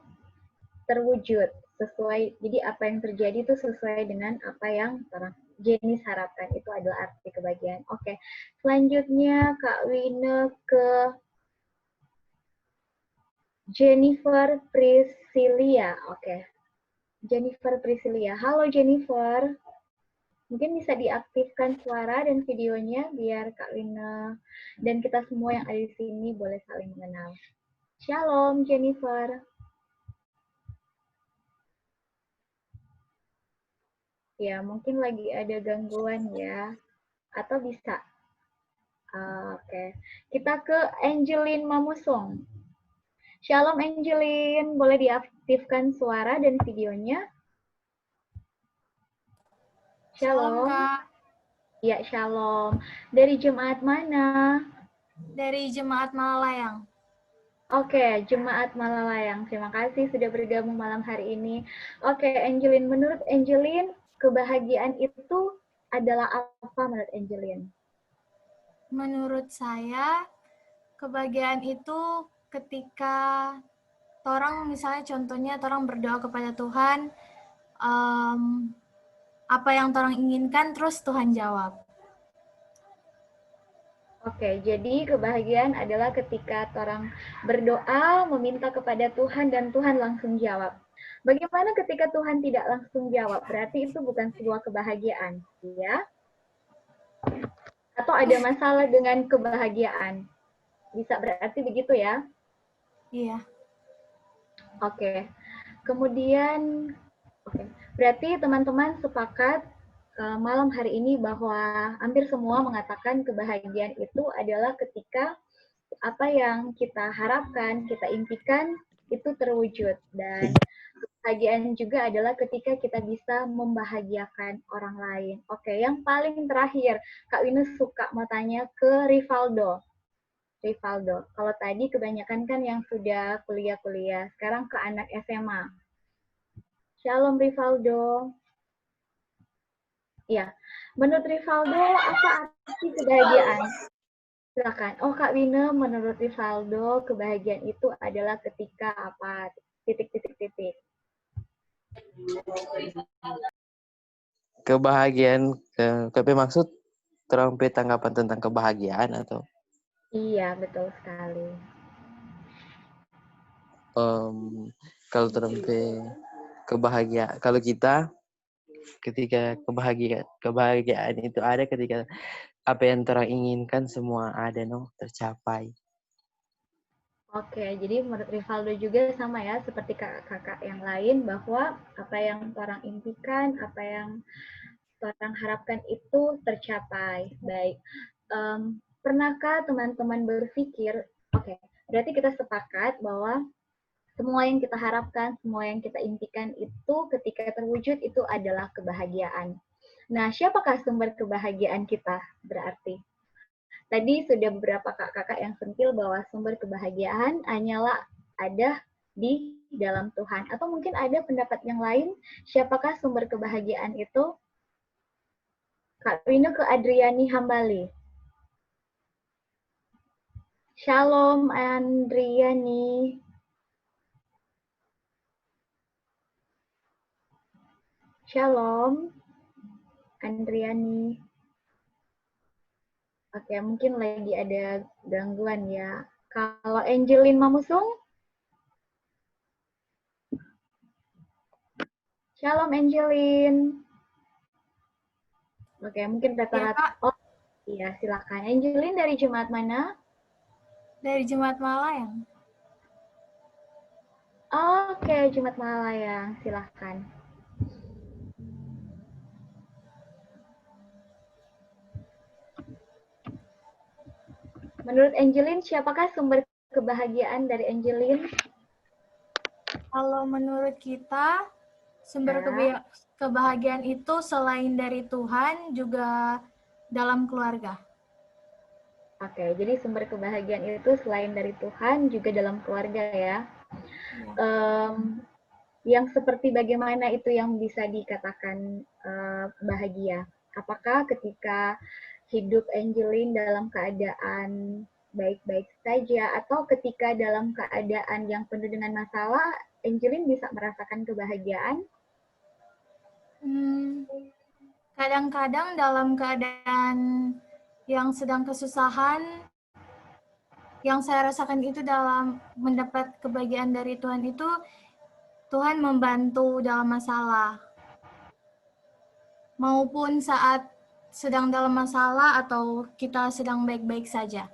S2: terwujud sesuai. Jadi apa yang terjadi itu sesuai dengan apa yang orang Jenis harapkan. Itu adalah arti kebahagiaan. Oke, selanjutnya Kak Wine ke Jennifer Priscilia. Oke, Jennifer Priscilia. Halo Jennifer. Mungkin bisa diaktifkan suara dan videonya biar Kak Wina dan kita semua yang ada di sini boleh saling mengenal. Shalom Jennifer. Ya, mungkin lagi ada gangguan ya. Atau bisa. Oke. Kita ke Angelin Mamusong. Shalom Angelin, boleh diaktifkan suara dan videonya? Shalom.
S11: Kak.
S2: Ya, shalom. Dari jemaat mana?
S11: Dari jemaat Malalayang.
S2: Oke, jemaat Malalayang. Terima kasih sudah bergabung malam hari ini. Oke, Angelin, menurut Angelin, kebahagiaan itu adalah apa menurut Angelin?
S11: Menurut saya, kebahagiaan itu ketika orang misalnya contohnya orang berdoa kepada Tuhan, apa yang orang inginkan terus Tuhan jawab.
S2: Oke, jadi kebahagiaan adalah ketika orang berdoa, meminta kepada Tuhan, dan Tuhan langsung jawab. Bagaimana ketika Tuhan tidak langsung jawab? Berarti itu bukan sebuah kebahagiaan, ya? Atau ada masalah dengan kebahagiaan? Bisa berarti begitu ya?
S11: Iya.
S2: Oke. Kemudian, berarti teman-teman sepakat malam hari ini bahwa hampir semua mengatakan kebahagiaan itu adalah ketika apa yang kita harapkan, kita impikan itu terwujud. Dan kebahagiaan juga adalah ketika kita bisa membahagiakan orang lain. Oke, yang paling terakhir, Kak Wina suka mau tanya ke Rivaldo. Rivaldo, kalau tadi kebanyakan kan yang sudah kuliah-kuliah, sekarang ke anak SMA. Shalom Rivaldo. Ya, menurut Rivaldo apa arti kebahagiaan? Silakan. Oh Kak Wina, menurut Rivaldo kebahagiaan itu adalah ketika apa? Titik.
S1: Kebahagiaan, tapi maksud terang tanggapan tentang kebahagiaan atau?
S2: Iya, betul sekali.
S1: Kalau kebahagiaan, kalau kita ketika kebahagiaan itu ada ketika apa yang terang inginkan semua ada tercapai.
S2: Oke, jadi menurut Rivaldo juga sama ya seperti kakak-kakak yang lain bahwa apa yang orang impikan, apa yang orang harapkan itu tercapai. Baik, pernahkah teman-teman berpikir, oke, berarti kita sepakat bahwa semua yang kita harapkan, semua yang kita impikan itu ketika terwujud itu adalah kebahagiaan. Nah, siapakah sumber kebahagiaan kita berarti? Tadi sudah beberapa kakak-kakak yang sentil bahwa sumber kebahagiaan hanyalah ada di dalam Tuhan. Atau mungkin ada pendapat yang lain, siapakah sumber kebahagiaan itu? Kak Rino ke Adriani Hambali. Shalom Andriani. Shalom Andriani. Oke, mungkin lagi ada gangguan ya. Kalau Angelin Mamusung? Shalom Angelin. Oke, mungkin rata-rata. Oh, iya, silakan. Angelin dari jemaat mana?
S11: Dari jemaat Malalayang.
S2: Oke, Jumat Malayang, silahkan. Menurut Angelin, siapakah sumber kebahagiaan dari Angelin?
S11: Kalau menurut kita, sumber kebahagiaan itu selain dari Tuhan juga dalam keluarga.
S2: Oke, jadi sumber kebahagiaan itu selain dari Tuhan juga dalam keluarga ya. Yang seperti bagaimana itu yang bisa dikatakan bahagia? Apakah ketika hidup Angelin dalam keadaan baik-baik saja, atau ketika dalam keadaan yang penuh dengan masalah, Angelin bisa merasakan kebahagiaan?
S11: Kadang-kadang dalam keadaan yang sedang kesusahan, yang saya rasakan itu dalam mendapat kebahagiaan dari Tuhan itu, Tuhan membantu dalam masalah. Maupun saat sedang dalam masalah atau kita sedang baik-baik saja.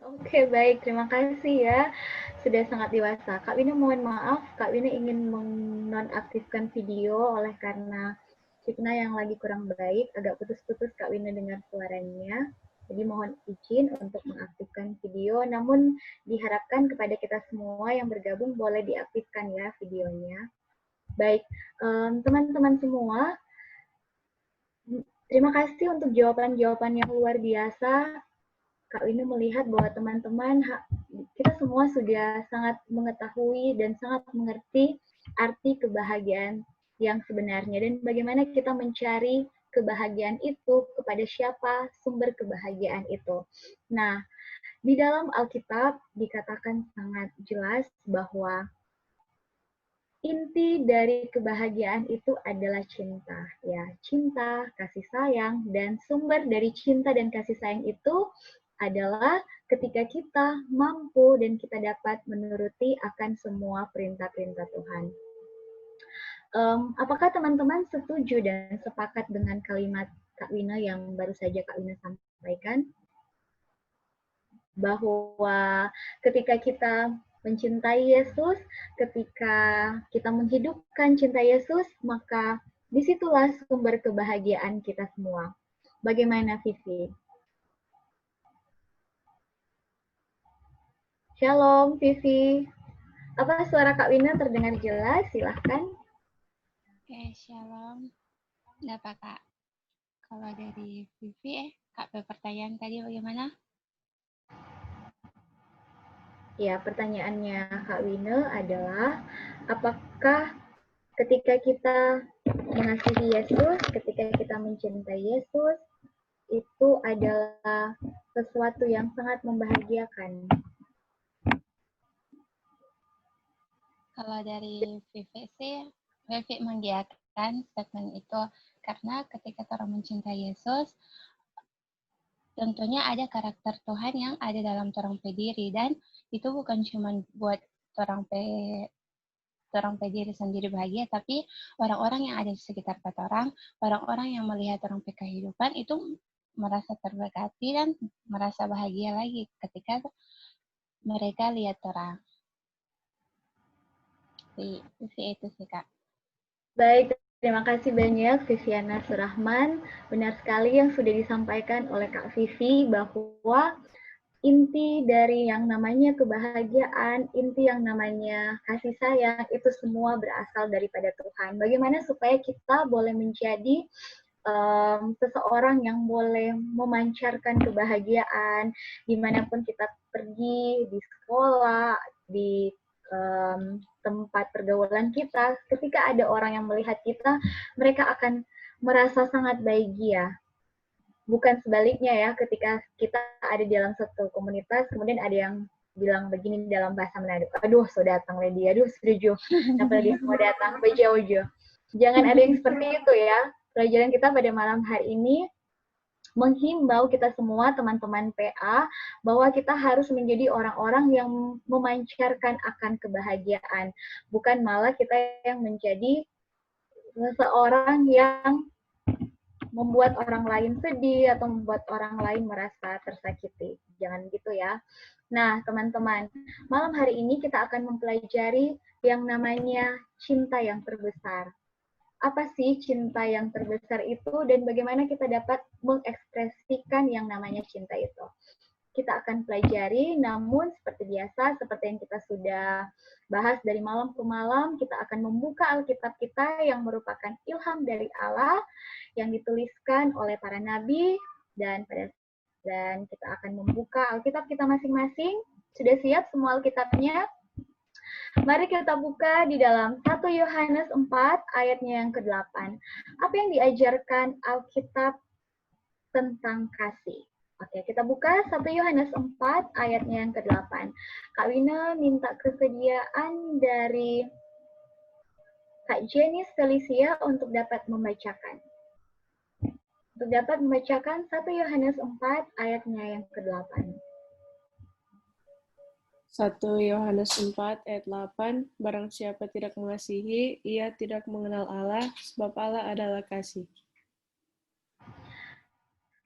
S2: Oke, baik. Terima kasih ya. Sudah sangat dewasa. Kak Wina mohon maaf, Kak Wina ingin menonaktifkan video oleh karena signal yang lagi kurang baik. Agak putus-putus Kak Wina dengar suaranya. Jadi mohon izin untuk mengaktifkan video, namun diharapkan kepada kita semua yang bergabung boleh diaktifkan ya videonya. Baik, teman-teman semua, terima kasih untuk jawaban-jawaban yang luar biasa. Kak Wina melihat bahwa teman-teman, kita semua sudah sangat mengetahui dan sangat mengerti arti kebahagiaan yang sebenarnya dan bagaimana kita mencari kebahagiaan itu, kepada siapa sumber kebahagiaan itu. Nah, di dalam Alkitab dikatakan sangat jelas bahwa inti dari kebahagiaan itu adalah cinta, ya, cinta, kasih sayang, dan sumber dari cinta dan kasih sayang itu adalah ketika kita mampu dan kita dapat menuruti akan semua perintah-perintah Tuhan. Apakah teman-teman setuju dan sepakat dengan kalimat Kak Wina yang baru saja Kak Wina sampaikan? Bahwa ketika kita mencintai Yesus, ketika kita menghidupkan cinta Yesus, maka disitulah sumber kebahagiaan kita semua. Bagaimana, Vivi? Shalom, Vivi. Apa suara Kak Wina terdengar jelas? Silahkan.
S12: Oke, shalom. Enggak apa, Kak. Kalau dari Vivi, Kak, pertanyaan tadi bagaimana?
S2: Ya, pertanyaannya Kak Wina adalah, apakah ketika kita mengasihi Yesus, ketika kita mencintai Yesus, itu adalah sesuatu yang sangat membahagiakan?
S12: Kalau dari Vivi sih, Vivi mengiyakan statement itu karena ketika orang mencintai Yesus, tentunya ada karakter Tuhan yang ada dalam orang diri dan itu bukan cuma buat orang diri sendiri bahagia, tapi orang-orang yang ada di sekitar orang, orang-orang yang melihat orang kehidupan itu merasa terberkati dan merasa bahagia lagi ketika mereka lihat orang. Itu sih, Kak.
S2: Baik, terima kasih banyak Viviana Surahman. Benar sekali yang sudah disampaikan oleh Kak Vivi bahwa inti dari yang namanya kebahagiaan, inti yang namanya kasih sayang, itu semua berasal daripada Tuhan. Bagaimana supaya kita boleh menjadi seseorang yang boleh memancarkan kebahagiaan dimanapun kita pergi, di sekolah, di tempat pergaulan kita, ketika ada orang yang melihat kita, mereka akan merasa sangat bahagia. Bukan sebaliknya ya, ketika kita ada di dalam satu komunitas, kemudian ada yang bilang begini dalam bahasa Manado, aduh, so datang lady, aduh, setuju, kenapa dia semua datang, bejo-bejo. Jangan ada yang seperti itu ya. Pelajaran kita pada malam hari ini menghimbau kita semua teman-teman PA bahwa kita harus menjadi orang-orang yang memancarkan akan kebahagiaan, bukan malah kita yang menjadi seseorang yang membuat orang lain sedih atau membuat orang lain merasa tersakiti. Jangan gitu ya. Nah, teman-teman, malam hari ini kita akan mempelajari yang namanya cinta yang terbesar. Apa sih cinta yang terbesar itu dan bagaimana kita dapat mengekspresikan yang namanya cinta itu? Kita akan pelajari, namun seperti biasa, seperti yang kita sudah bahas dari malam ke malam, kita akan membuka Alkitab kita yang merupakan ilham dari Allah, yang dituliskan oleh para nabi, dan kita akan membuka Alkitab kita masing-masing. Sudah siap semua Alkitabnya? Mari kita buka di dalam 1 Yohanes 4 ayatnya yang ke-8. Apa yang diajarkan Alkitab tentang kasih? Oke, kita buka 1 Yohanes 4 ayatnya yang ke-8. Kak Wina minta kesediaan dari Kak Jenny Felicia untuk dapat membacakan. Untuk dapat membacakan 1 Yohanes 4 ayatnya yang ke-8.
S10: 1 Yohanes 4 ayat 8, barang siapa tidak mengasihi, ia tidak mengenal Allah, sebab Allah adalah kasih.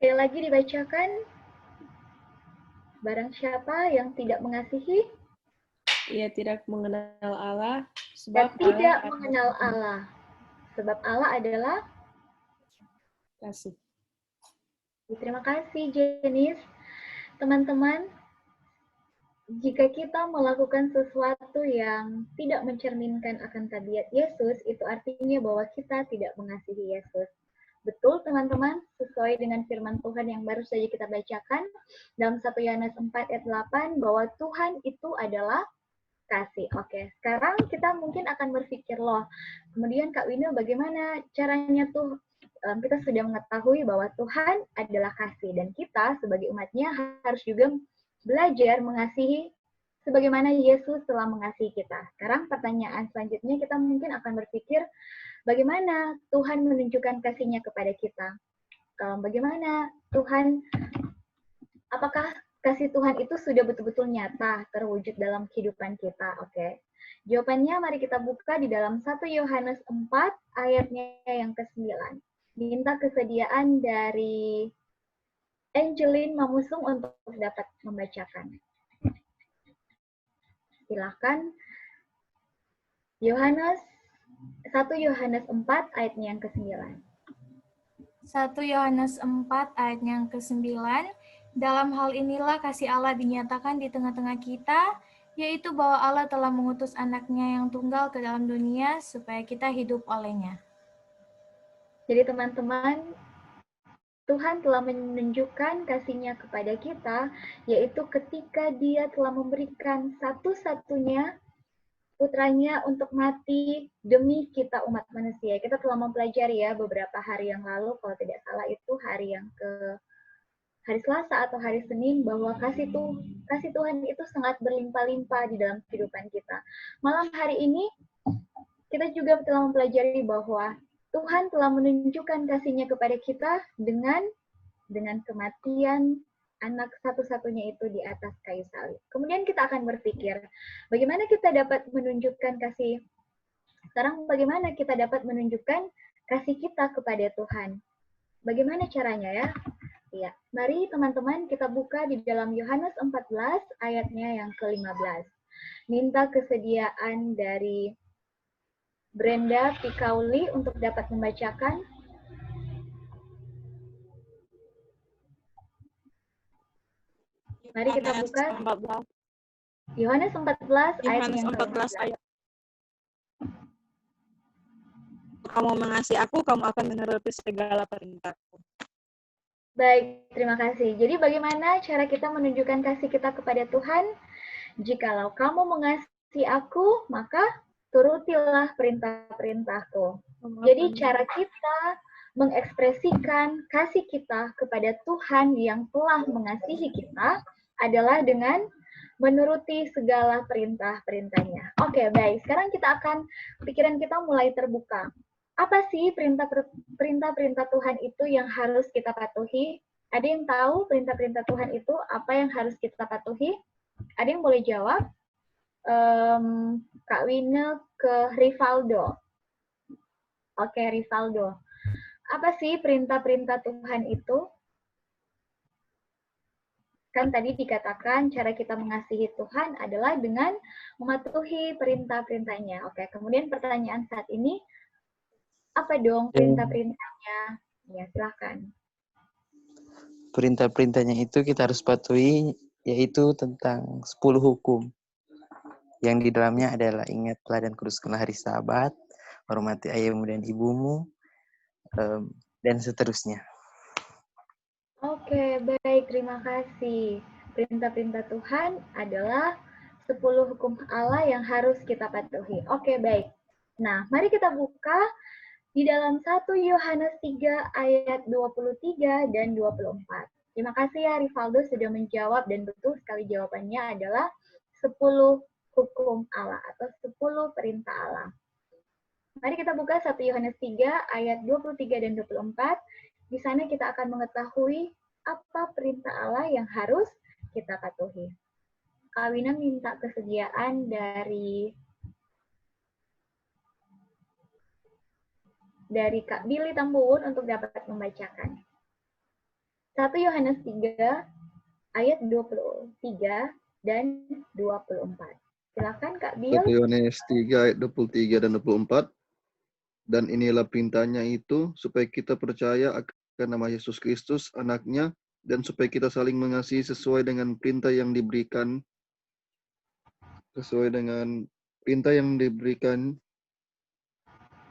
S2: Sekali lagi dibacakan, barang siapa yang tidak mengasihi,
S10: ia tidak mengenal Allah,
S2: dan
S10: sebab
S2: tidak
S10: Allah
S2: mengenal Allah, sebab Allah adalah
S10: kasih.
S2: Terima kasih, Jenis. Teman-teman, jika kita melakukan sesuatu yang tidak mencerminkan akan tabiat Yesus, itu artinya bahwa kita tidak mengasihi Yesus. Betul, teman-teman, sesuai dengan firman Tuhan yang baru saja kita bacakan dalam 1 Yohanes 4 ayat 8, bahwa Tuhan itu adalah kasih. Oke, sekarang kita mungkin akan berpikir, loh, kemudian Kak Wina bagaimana caranya tuh? Kita sudah mengetahui bahwa Tuhan adalah kasih, dan kita sebagai umatnya harus juga belajar mengasihi sebagaimana Yesus telah mengasihi kita. Sekarang pertanyaan selanjutnya kita mungkin akan berpikir, bagaimana Tuhan menunjukkan kasih-Nya kepada kita? Bagaimana Tuhan, apakah kasih Tuhan itu sudah betul-betul nyata, terwujud dalam kehidupan kita? Oke. Jawabannya mari kita buka di dalam 1 Yohanes 4 ayatnya yang ke-9. Minta kesediaan dari Angeline Mamusung untuk dapat membacakan. Silakan. 1 Yohanes 4 ayatnya yang ke-9.
S11: 1 Yohanes 4 ayat yang ke-9, dalam hal inilah kasih Allah dinyatakan di tengah-tengah kita, yaitu bahwa Allah telah mengutus anaknya yang tunggal ke dalam dunia supaya kita hidup olehnya.
S2: Jadi teman-teman, Tuhan telah menunjukkan kasih-Nya kepada kita, yaitu ketika Dia telah memberikan satu-satunya putranya untuk mati demi kita umat manusia. Kita telah mempelajari ya beberapa hari yang lalu, kalau tidak salah itu hari Selasa atau hari Senin, bahwa kasih Tuhan itu sangat berlimpah-limpah di dalam kehidupan kita. Malam hari ini kita juga telah mempelajari bahwa Tuhan telah menunjukkan kasih-Nya kepada kita dengan kematian anak satu-satunya itu di atas kayu salib. Kemudian kita akan berpikir, bagaimana kita dapat menunjukkan kasih? Sekarang bagaimana kita dapat menunjukkan kasih kita kepada Tuhan? Bagaimana caranya ya? Ya, mari teman-teman kita buka di dalam Yohanes 14 ayatnya yang ke-15. Minta kesediaan dari Brenda Pikauli untuk dapat membacakan. Mari kita buka Yohanes 14 ayat yang ke-15.
S8: Kamu mengasihi aku, kamu akan menuruti segala perintahku.
S2: Baik, terima kasih. Jadi bagaimana cara kita menunjukkan kasih kita kepada Tuhan? Jikalau kamu mengasihi aku, maka turutilah perintah-perintahku. Jadi cara kita mengekspresikan kasih kita kepada Tuhan yang telah mengasihi kita adalah dengan menuruti segala perintah-perintahnya. Oke, baik. Sekarang pikiran kita mulai terbuka. Apa sih perintah-perintah Tuhan itu yang harus kita patuhi? Ada yang tahu perintah-perintah Tuhan itu apa yang harus kita patuhi? Ada yang boleh jawab? Kak Wina ke Rivaldo. Oke, Rivaldo. Apa sih perintah-perintah Tuhan itu? Kan tadi dikatakan cara kita mengasihi Tuhan adalah dengan mematuhi perintah-perintahnya. Oke, kemudian pertanyaan saat ini, apa dong perintah-perintahnya? Ya, silahkan.
S13: Perintah-perintahnya itu kita harus patuhi, yaitu tentang 10 hukum. Yang di dalamnya adalah ingatlah dan kuduskanlah hari Sabat, hormati ayahmu dan ibumu, dan seterusnya.
S2: Oke, baik. Terima kasih. Perintah-perintah Tuhan adalah 10 hukum Allah yang harus kita patuhi. Oke, baik. Nah, mari kita buka di dalam 1 Yohanes 3 ayat 23 dan 24. Terima kasih ya Rivaldo sudah menjawab dan betul sekali jawabannya adalah 10 hukum Allah atau 10 perintah Allah. Mari kita buka 1 Yohanes 3 ayat 23 dan 24. Di sana kita akan mengetahui apa perintah Allah yang harus kita patuhi. Kak Wina minta kesediaan dari Kak Billy Tambuun untuk dapat membacakan. 1 Yohanes 3 ayat 23 dan 24. Silakan Kak Bill.
S9: 1 Yohanes 3 ayat 23 dan 24. Dan inilah perintahnya itu, supaya kita percaya akan nama Yesus Kristus, anaknya, dan supaya kita saling mengasihi sesuai dengan perintah yang diberikan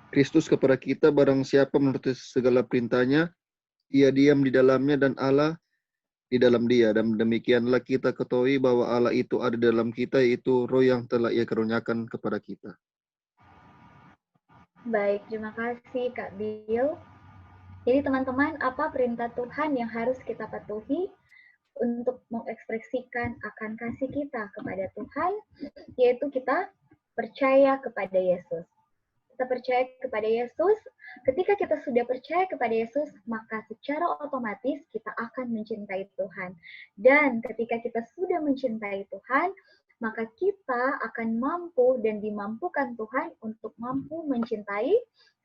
S9: Kristus kepada kita. Barang siapa menuruti segala perintahnya, ia diam di dalamnya dan Allah di dalam dia. Dan demikianlah kita ketahui bahwa Allah itu ada dalam kita, yaitu Roh yang telah Ia karuniakan kepada kita.
S2: Baik, terima kasih Kak Bill. Jadi teman-teman, apa perintah Tuhan yang harus kita patuhi untuk mengekspresikan akan kasih kita kepada Tuhan, yaitu kita percaya kepada Yesus. Kita percaya kepada Yesus, ketika kita sudah percaya kepada Yesus, maka secara otomatis kita akan mencintai Tuhan. Dan ketika kita sudah mencintai Tuhan, maka kita akan mampu dan dimampukan Tuhan untuk mampu mencintai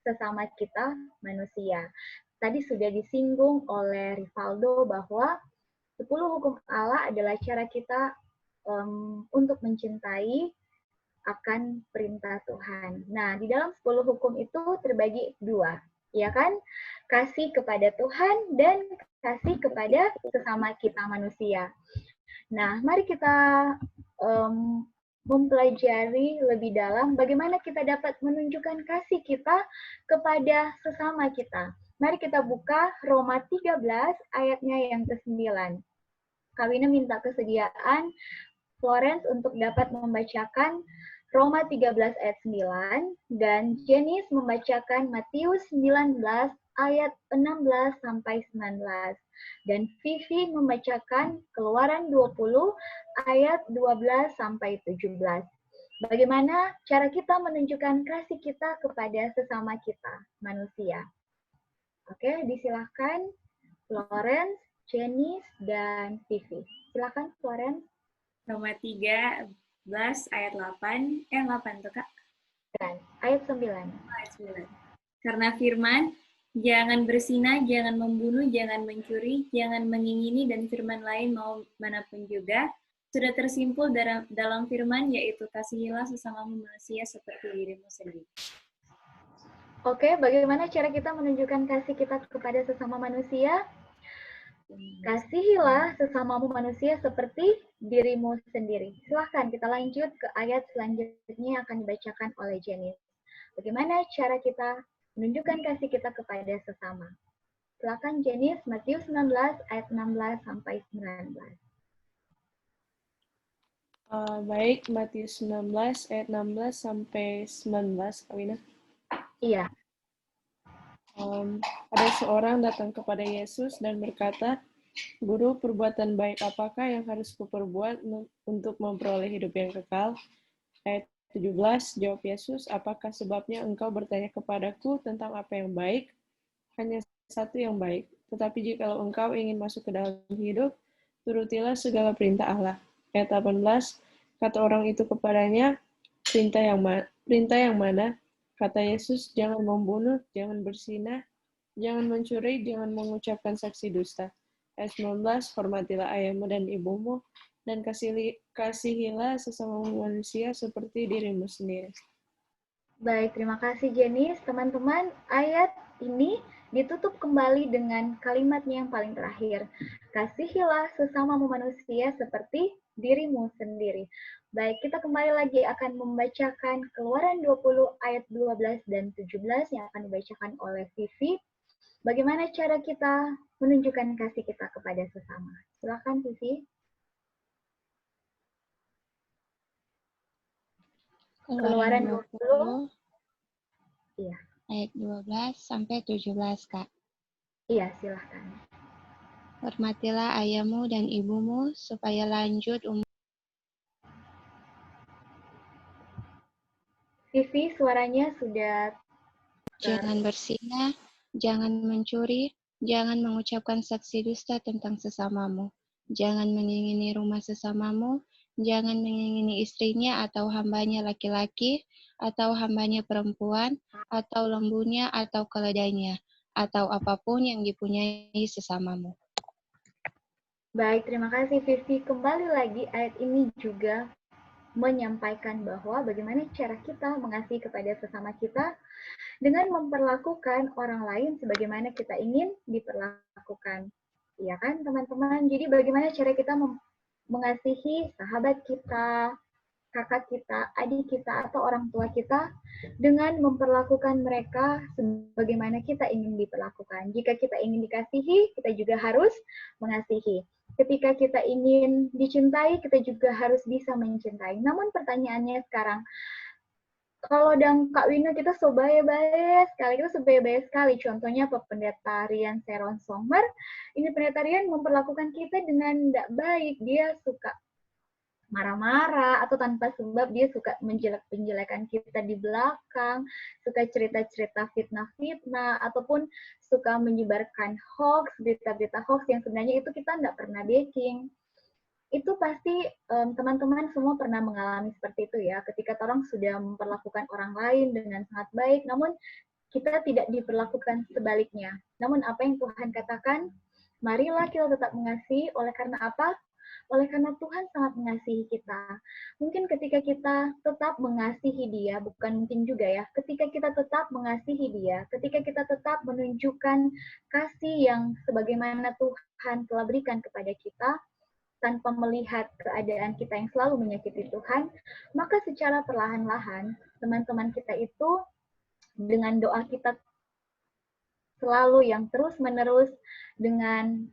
S2: sesama kita manusia. Tadi sudah disinggung oleh Rivaldo bahwa 10 hukum Allah adalah cara kita untuk mencintai akan perintah Tuhan. Nah, di dalam 10 hukum itu terbagi 2, ya kan? Kasih kepada Tuhan dan kasih kepada sesama kita manusia. Nah, mari kita mempelajari lebih dalam bagaimana kita dapat menunjukkan kasih kita kepada sesama kita. Mari kita buka Roma 13 ayatnya yang ke-9. Kak Wina minta kesediaan Florence untuk dapat membacakan Roma 13 ayat 9 dan Jenis membacakan Matius 19 ayat 16 sampai 19 dan Vivi membacakan Keluaran 20 ayat 12 sampai 17. Bagaimana cara kita menunjukkan kasih kita kepada sesama kita manusia? Oke, disilahkan Florence, Jenis, dan Vivi. Silakan Florence.
S14: Roma 13 ayat 8 tuh Kak.
S2: Ayat 9.
S14: Ayat 9. Karena firman, jangan berzina, jangan membunuh, jangan mencuri, jangan mengingini, dan firman lain mau manapun juga, sudah tersimpul dalam firman, yaitu kasihilah sesamamu manusia seperti dirimu sendiri.
S2: Oke, bagaimana cara kita menunjukkan kasih kita kepada sesama manusia? Kasihilah sesamamu manusia seperti dirimu sendiri. Silahkan kita lanjut ke ayat selanjutnya yang akan dibacakan oleh Jenis. Bagaimana cara kita menunjukkan kasih kita kepada sesama? Silahkan Jenis, Matius 19 ayat 16 sampai 19.
S10: Baik, Matius 19 ayat 16 sampai 19, Kak Wina.
S2: Iya.
S10: Ada seorang datang kepada Yesus dan berkata, Guru, perbuatan baik apakah yang harus kuperbuat untuk memperoleh hidup yang kekal? Ayat 17, jawab Yesus, apakah sebabnya engkau bertanya kepadaku tentang apa yang baik? Hanya satu yang baik. Tetapi jikalau engkau ingin masuk ke dalam hidup, turutilah segala perintah Allah. Ayat 18, kata orang itu kepadanya, perintah yang mana? Kata Yesus, jangan membunuh, jangan berzina, jangan mencuri, jangan mengucapkan saksi dusta. Ayat 19, hormatilah ayahmu dan ibumu, dan kasihilah sesama manusia seperti dirimu sendiri.
S2: Baik, terima kasih Jenis. Teman-teman, ayat ini ditutup kembali dengan kalimatnya yang paling terakhir. Kasihilah sesamamu manusia seperti dirimu sendiri. Baik, kita kembali lagi akan membacakan Keluaran 20 ayat 12 dan 17 yang akan dibacakan oleh Vivi. Bagaimana cara kita menunjukkan kasih kita kepada sesama? Silakan Vivi. Keluaran 20. Iya.
S12: Ayat 12 sampai 17, Kak.
S2: Iya, silahkan.
S12: Hormatilah ayahmu dan ibumu supaya lanjut umur.
S2: Vivi, suaranya sudah...
S12: Jangan berzina, jangan mencuri, jangan mengucapkan saksi dusta tentang sesamamu. Jangan mengingini rumah sesamamu, jangan mengingini istrinya atau hambanya laki-laki, atau hambanya perempuan, atau lembunya atau keledainya, atau apapun yang dipunyai sesamamu.
S2: Baik, terima kasih Vivi. Kembali lagi ayat ini juga menyampaikan bahwa bagaimana cara kita mengasihi kepada sesama kita dengan memperlakukan orang lain sebagaimana kita ingin diperlakukan. Iya kan, teman-teman? Jadi bagaimana cara kita mengasihi sahabat kita, kakak kita, adik kita, atau orang tua kita dengan memperlakukan mereka sebagaimana kita ingin diperlakukan. Jika kita ingin dikasihi, kita juga harus mengasihi. Ketika kita ingin dicintai, kita juga harus bisa mencintai. Namun pertanyaannya sekarang, kalau dan Kak Wino kita sebaya-baya sekali. Contohnya Pendeta Rian Seron Sommer, ini Pendeta Rian memperlakukan kita dengan tidak baik. Dia suka marah-marah atau tanpa sebab dia suka menjelek-penjelekan kita di belakang, suka cerita-cerita fitnah-fitnah, ataupun suka menyebarkan hoax, berita-berita hoax yang sebenarnya itu kita tidak pernah backing. Itu pasti teman-teman semua pernah mengalami seperti itu ya, ketika orang sudah memperlakukan orang lain dengan sangat baik, namun kita tidak diperlakukan sebaliknya. Namun apa yang Tuhan katakan, marilah kita tetap mengasihi, oleh karena apa? Oleh karena Tuhan sangat mengasihi kita. Mungkin ketika kita tetap mengasihi dia, bukan mungkin juga ya, ketika kita tetap mengasihi dia, ketika kita tetap menunjukkan kasih yang sebagaimana Tuhan telah berikan kepada kita, tanpa melihat keadaan kita yang selalu menyakiti Tuhan, maka secara perlahan-lahan, teman-teman kita itu, dengan doa kita selalu yang terus-menerus, dengan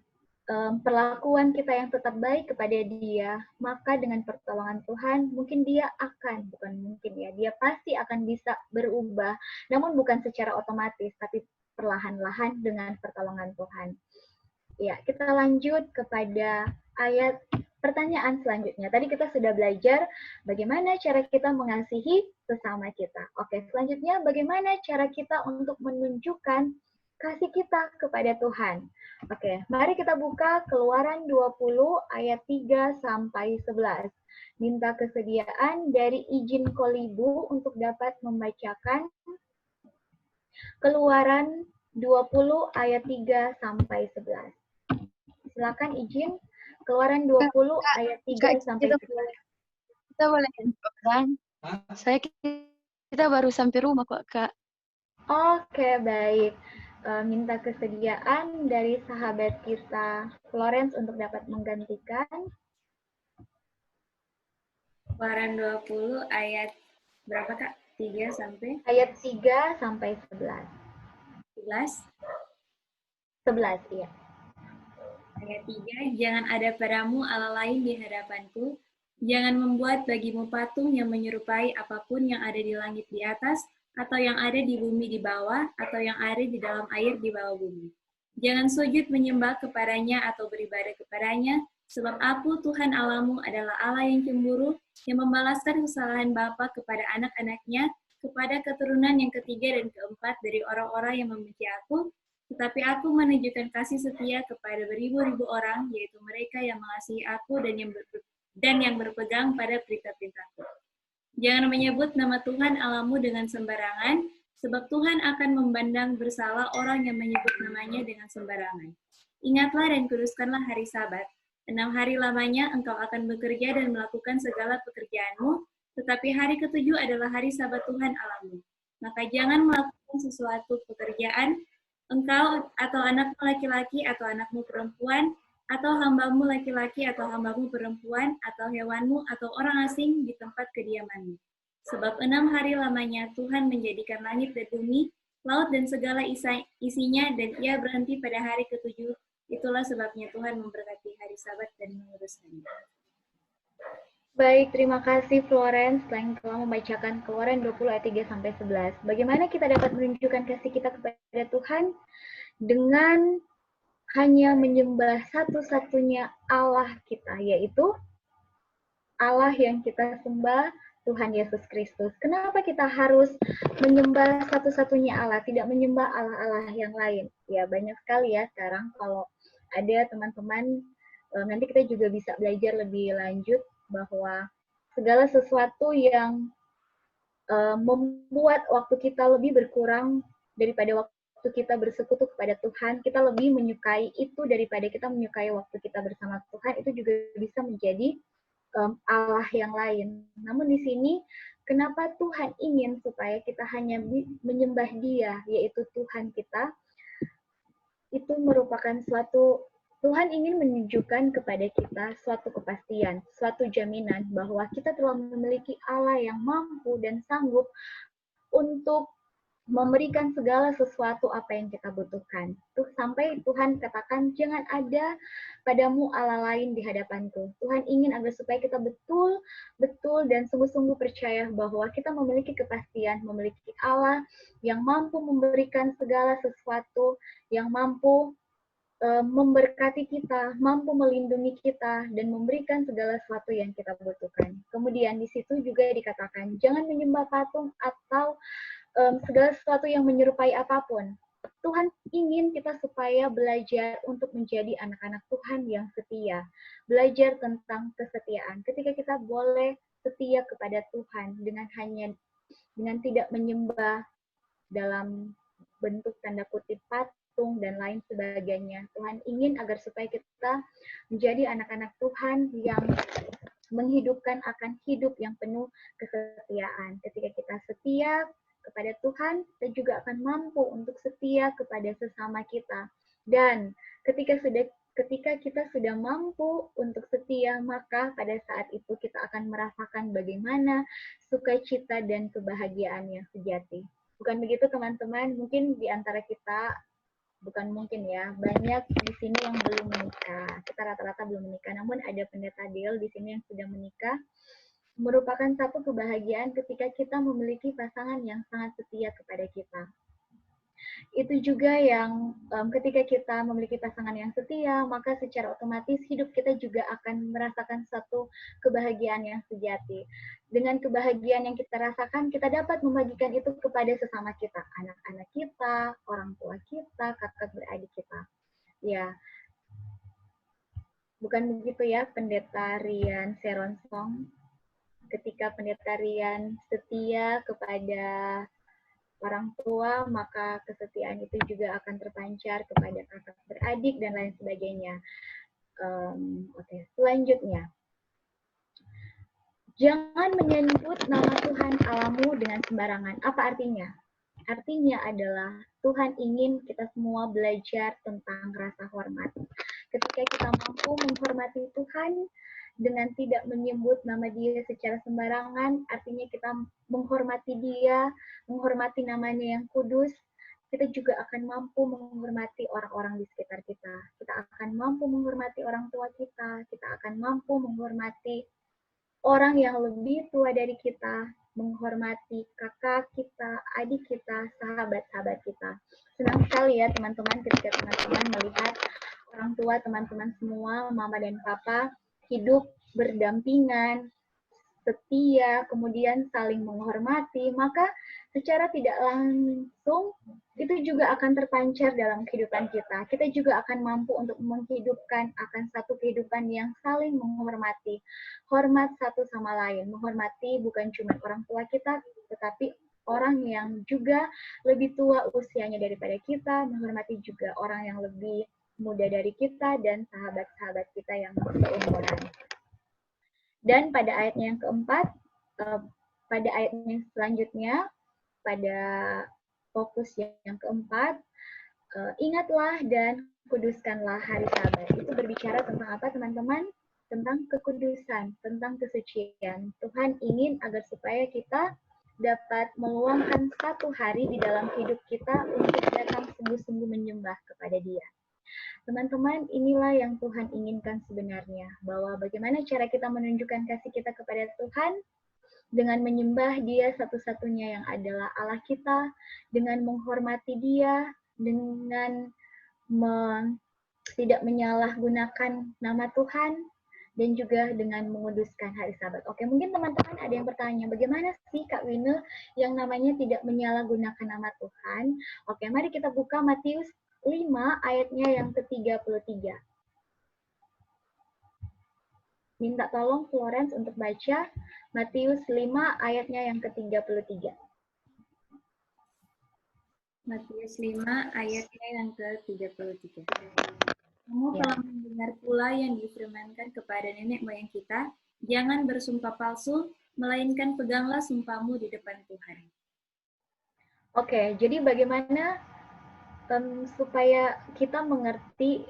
S2: perlakuan kita yang tetap baik kepada dia, maka dengan pertolongan Tuhan, mungkin dia akan, bukan mungkin ya, dia pasti akan bisa berubah, namun bukan secara otomatis, tapi perlahan-lahan dengan pertolongan Tuhan. Ya, kita lanjut kepada ayat pertanyaan selanjutnya. Tadi kita sudah belajar bagaimana cara kita mengasihi sesama kita. Oke, selanjutnya bagaimana cara kita untuk menunjukkan kasih kita kepada Tuhan. Oke, mari kita buka Keluaran 20 ayat 3 sampai 11. Minta kesediaan dari izin Kolibu untuk dapat membacakan Keluaran 20 ayat 3 sampai 11. Silakan izin Keluaran 20 ayat 3 sampai 11.
S15: Kita boleh kan? Kita baru sampai rumah kok, Kak.
S2: Oke, baik. Minta kesediaan dari sahabat kita Florence untuk dapat menggantikan.
S14: Keluaran 20 ayat berapa Kak? 3 sampai?
S2: Ayat 3 sampai 11.
S14: 11?
S2: 11, iya.
S14: Ayat 3, jangan ada padamu Allah lain di hadapanku, jangan membuat bagimu patung yang menyerupai apapun yang ada di langit di atas, atau yang ada di bumi di bawah, atau yang ada di dalam air di bawah bumi. Jangan sujud menyembah kepadanya atau beribadah kepadanya, sebab aku Tuhan Allahmu adalah Allah yang cemburu, yang membalaskan kesalahan bapa kepada anak-anaknya, kepada keturunan yang ketiga dan keempat dari orang-orang yang membenci aku, tetapi aku menunjukkan kasih setia kepada beribu-ribu orang, yaitu mereka yang mengasihi aku dan yang berpegang pada perintah-perintahku. Jangan menyebut nama Tuhan Allahmu dengan sembarangan, Sebab Tuhan akan memandang bersalah orang yang menyebut namanya dengan sembarangan. Ingatlah dan kuduskanlah hari Sabat. 6 hari lamanya engkau akan bekerja dan melakukan segala pekerjaanmu, tetapi hari ke-7 adalah hari Sabat Tuhan Allahmu. Maka jangan melakukan sesuatu pekerjaan, engkau atau anakmu laki-laki atau anakmu perempuan, atau hambamu laki-laki atau hambamu perempuan, atau hewanmu atau orang asing di tempat kediamanmu. Sebab 6 hari lamanya Tuhan menjadikan langit dan bumi, laut dan segala isinya, dan ia berhenti pada hari ke-7. Itulah sebabnya Tuhan memberkati hari Sabat dan menguduskannya.
S2: Baik, terima kasih Florence yang telah membacakan Keluaran 20 ayat 3-11. Bagaimana kita dapat menunjukkan kasih kita kepada Tuhan? Dengan hanya menyembah satu-satunya Allah kita, yaitu Allah yang kita sembah, Tuhan Yesus Kristus. Kenapa kita harus menyembah satu-satunya Allah, tidak menyembah Allah-Allah yang lain? Ya, banyak sekali ya sekarang kalau ada teman-teman, nanti kita juga bisa belajar lebih lanjut bahwa segala sesuatu yang membuat waktu kita lebih berkurang daripada waktu kita bersekutu kepada Tuhan, kita lebih menyukai itu daripada kita menyukai waktu kita bersama Tuhan, itu juga bisa menjadi Allah yang lain. Namun di sini, kenapa Tuhan ingin supaya kita hanya menyembah Dia, yaitu Tuhan kita, itu merupakan suatu, Tuhan ingin menunjukkan kepada kita suatu kepastian, suatu jaminan bahwa kita telah memiliki Allah yang mampu dan sanggup untuk memberikan segala sesuatu apa yang kita butuhkan. Tuh sampai Tuhan katakan, jangan ada padamu Allah lain di hadapanku. Tuhan ingin agar supaya kita betul dan sungguh-sungguh percaya bahwa kita memiliki kepastian, memiliki Allah yang mampu memberikan segala sesuatu, yang mampu memberkati kita, mampu melindungi kita, dan memberikan segala sesuatu yang kita butuhkan. Kemudian di situ juga dikatakan, jangan menyembah patung atau segala sesuatu yang menyerupai apapun. Tuhan ingin kita supaya belajar untuk menjadi anak-anak Tuhan yang setia. Belajar tentang kesetiaan. Ketika kita boleh setia kepada Tuhan dengan tidak menyembah dalam bentuk tanda kutip patung dan lain sebagainya. Tuhan ingin agar supaya kita menjadi anak-anak Tuhan yang menghidupkan akan hidup yang penuh kesetiaan. Ketika kita setia kepada Tuhan, kita juga akan mampu untuk setia kepada sesama kita. Dan ketika kita sudah mampu untuk setia, maka pada saat itu kita akan merasakan bagaimana sukacita dan kebahagiaan yang sejati. Bukan begitu teman-teman? Mungkin di antara kita, bukan mungkin ya, banyak di sini yang belum menikah. Kita rata-rata belum menikah, namun ada pendeta Dale di sini yang sudah menikah. Merupakan satu kebahagiaan ketika kita memiliki pasangan yang sangat setia kepada kita. Itu juga yang ketika kita memiliki pasangan yang setia, maka secara otomatis hidup kita juga akan merasakan satu kebahagiaan yang sejati. Dengan kebahagiaan yang kita rasakan, kita dapat membagikan itu kepada sesama kita, anak-anak kita, orang tua kita, kakak beradik kita. Ya, bukan begitu ya, Pendeta Rian Seronsong? Ketika Pendeta Rian setia kepada orang tua, maka kesetiaan itu juga akan terpancar kepada kakak beradik dan lain sebagainya. Oke. Selanjutnya, jangan menyebut nama Tuhan Allahmu dengan sembarangan. Apa artinya? Artinya adalah Tuhan ingin kita semua belajar tentang rasa hormat. Ketika kita mampu menghormati Tuhan, dengan tidak menyebut nama Dia secara sembarangan, artinya kita menghormati Dia, menghormati namanya yang kudus, kita juga akan mampu menghormati orang-orang di sekitar kita. Kita akan mampu menghormati orang tua kita, kita akan mampu menghormati orang yang lebih tua dari kita, menghormati kakak kita, adik kita, sahabat-sahabat kita. Senang sekali ya teman-teman ketika teman-teman melihat orang tua teman-teman semua, mama dan papa, hidup berdampingan, setia, kemudian saling menghormati, maka secara tidak langsung itu juga akan terpancar dalam kehidupan kita. Kita juga akan mampu untuk menghidupkan akan satu kehidupan yang saling menghormati. Hormat satu sama lain. Menghormati bukan cuma orang tua kita, tetapi orang yang juga lebih tua usianya daripada kita, menghormati juga orang yang lebih muda dari kita, dan sahabat-sahabat kita yang seumuran. Dan pada ayatnya yang keempat, pada ayatnya yang selanjutnya, pada fokus yang keempat, ingatlah dan kuduskanlah hari Sabat. Itu berbicara tentang apa, teman-teman? Tentang kekudusan, tentang kesucian. Tuhan ingin agar supaya kita dapat meluangkan satu hari di dalam hidup kita untuk datang sungguh-sungguh menyembah kepada Dia. Teman-teman, inilah yang Tuhan inginkan sebenarnya, bahwa bagaimana cara kita menunjukkan kasih kita kepada Tuhan, dengan menyembah Dia satu-satunya yang adalah Allah kita, dengan menghormati Dia, dengan tidak menyalahgunakan nama Tuhan, dan juga dengan menguduskan hari Sabat. Oke, mungkin teman-teman ada yang bertanya, bagaimana sih Kak Wine yang namanya tidak menyalahgunakan nama Tuhan? Oke, mari kita buka Matius 5 ayatnya yang ke-33. Minta tolong Florence untuk baca Matius 5 ayatnya yang ke-33.
S14: Matius 5 ayatnya yang ke-33. Kamu telah mendengar pula yang difirmankan kepada nenek moyang kita, jangan bersumpah palsu, melainkan peganglah sumpahmu di depan Tuhan.
S2: Oke, jadi bagaimana supaya kita mengerti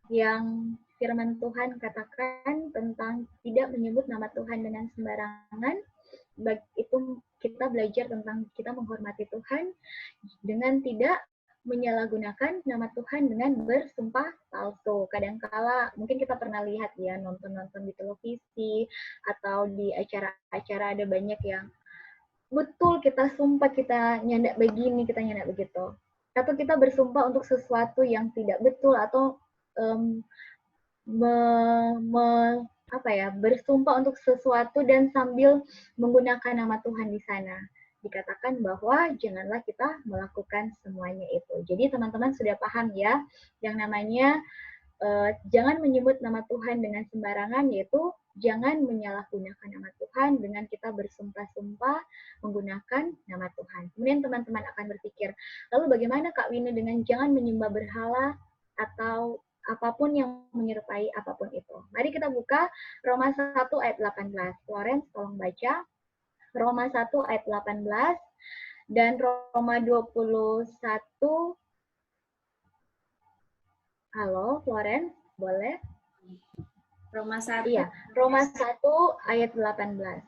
S2: yang firman Tuhan katakan tentang tidak menyebut nama Tuhan dengan sembarangan, itu kita belajar tentang kita menghormati Tuhan dengan tidak menyalahgunakan nama Tuhan dengan bersumpah palsu. Kadangkala mungkin kita pernah lihat ya, nonton-nonton di televisi atau di acara-acara ada banyak yang betul kita sumpah kita nyandak begini, kita nyandak begitu. Atau kita bersumpah untuk sesuatu yang tidak betul atau bersumpah untuk sesuatu dan sambil menggunakan nama Tuhan di sana. Dikatakan bahwa janganlah kita melakukan semuanya itu. Jadi teman-teman sudah paham ya, yang namanya jangan menyebut nama Tuhan dengan sembarangan, yaitu jangan menyalahgunakan nama Tuhan dengan kita bersumpah-sumpah menggunakan nama Tuhan. Kemudian teman-teman akan berpikir, lalu bagaimana Kak Wine dengan jangan menyembah berhala atau apapun yang menyerupai apapun itu. Mari kita buka Roma 1 ayat 18. Florence tolong baca. Roma 1 ayat 18 dan Roma 21. Halo, Florence, boleh?
S14: Roma 1.
S2: Iya, Roma 1 ayat 18.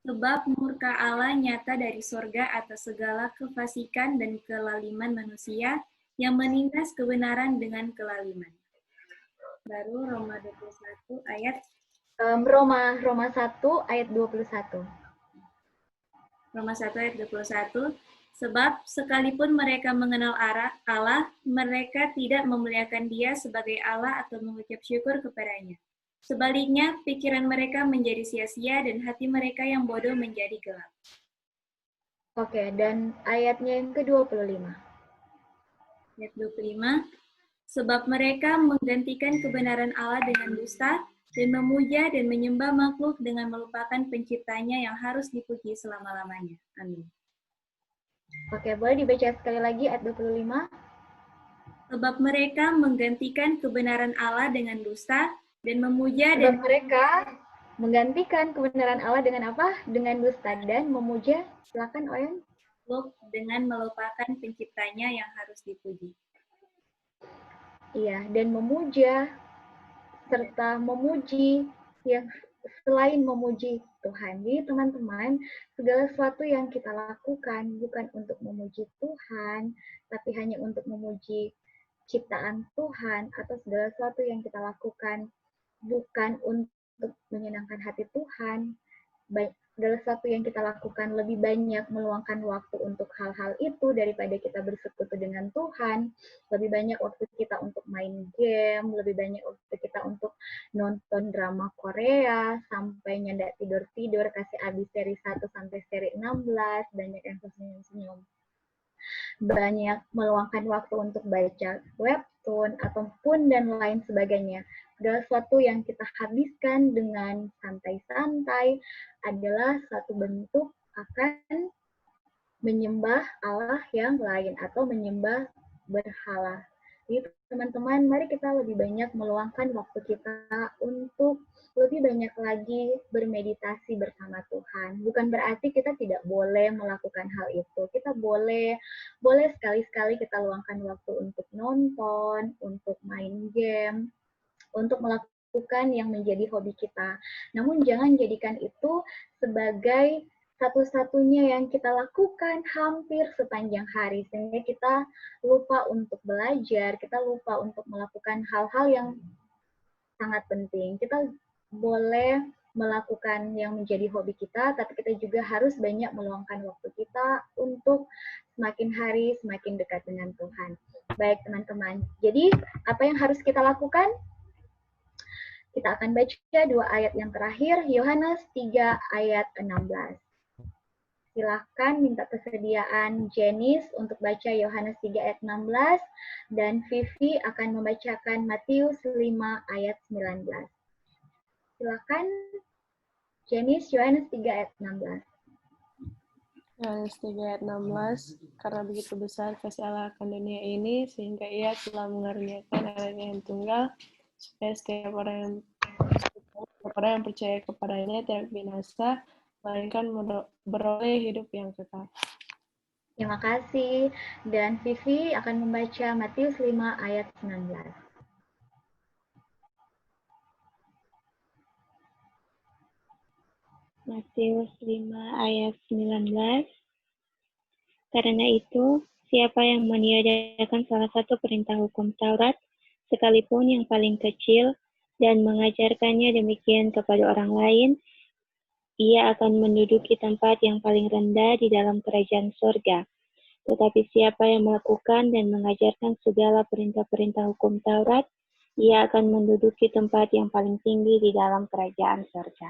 S14: Sebab murka Allah nyata dari sorga atas segala kefasikan dan kelaliman manusia yang menindas kebenaran dengan kelaliman. Baru Roma 21 ayat
S2: Roma 1 ayat 21.
S14: Roma 1 ayat 21, sebab sekalipun mereka mengenal Allah, mereka tidak memuliakan Dia sebagai Allah atau mengucap syukur kepadanya. Sebaliknya, pikiran mereka menjadi sia-sia dan hati mereka yang bodoh menjadi gelap.
S2: Oke, dan ayatnya yang ke-25.
S14: Ayat 25, sebab mereka menggantikan kebenaran Allah dengan dusta, dan memuja dan menyembah makhluk dengan melupakan penciptanya yang harus dipuji selama-lamanya. Amin.
S2: Oke, boleh dibaca sekali lagi ayat 25.
S14: Sebab mereka menggantikan kebenaran Allah dengan dusta dan memuja
S2: dan mereka menggantikan kebenaran Allah dengan apa? Dengan dusta dan memuja. Silakan Oyen.
S14: Dengan melupakan penciptanya yang harus dipuji.
S2: Iya, dan memuja serta memuji yang selain memuji Tuhan. Jadi teman-teman, segala sesuatu yang kita lakukan bukan untuk memuji Tuhan, tapi hanya untuk memuji ciptaan Tuhan, atau segala sesuatu yang kita lakukan bukan untuk menyenangkan hati Tuhan, segala sesuatu yang kita lakukan lebih banyak meluangkan waktu untuk hal-hal itu daripada kita bersekutu dengan Tuhan, lebih banyak waktu kita untuk main game, lebih banyak waktu kita untuk nonton drama Korea, sampai nyandak tidur-tidur, kasih habis seri 1 sampai seri 16, banyak yang senyum-senyum. Banyak meluangkan waktu untuk baca webtoon, ataupun dan lain sebagainya. Segala sesuatu yang kita habiskan dengan santai-santai adalah satu bentuk akan menyembah Allah yang lain atau menyembah berhala. Jadi teman-teman, mari kita lebih banyak meluangkan waktu kita untuk lebih banyak lagi bermeditasi bersama Tuhan. Bukan berarti kita tidak boleh melakukan hal itu. Kita boleh sekali-sekali kita luangkan waktu untuk nonton, untuk main game, untuk melakukan yang menjadi hobi kita. Namun jangan jadikan itu sebagai satu-satunya yang kita lakukan hampir sepanjang hari, sehingga kita lupa untuk belajar, kita lupa untuk melakukan hal-hal yang sangat penting. Kita boleh melakukan yang menjadi hobi kita, tapi kita juga harus banyak meluangkan waktu kita untuk semakin hari semakin dekat dengan Tuhan. Baik teman-teman, jadi apa yang harus kita lakukan? Kita akan baca 2 ayat yang terakhir, Yohanes 3 ayat 16. Silahkan minta kesediaan Janice untuk baca Yohanes 3 ayat 16 dan Vivi akan membacakan Matius 5 ayat 19. Silahkan Janice, Yohanes 3 ayat 16.
S10: Yohanes 3 ayat 16, karena begitu besar kasih Allah akan dunia ini, sehingga ia telah mengaruniakan anaknya yang tunggal, supaya setiap orang yang percaya kepadanya tidak binasa, melainkan beroleh hidup yang kekal.
S2: Terima kasih. Dan Vivi akan membaca Matius 5 ayat 19.
S16: Matius 5 ayat 19. Karena itu, siapa yang meniadakan salah satu perintah hukum Taurat, sekalipun yang paling kecil, dan mengajarkannya demikian kepada orang lain, ia akan menduduki tempat yang paling rendah di dalam kerajaan surga. Tetapi siapa yang melakukan dan mengajarkan segala perintah-perintah hukum Taurat, ia akan menduduki tempat yang paling tinggi di dalam kerajaan surga.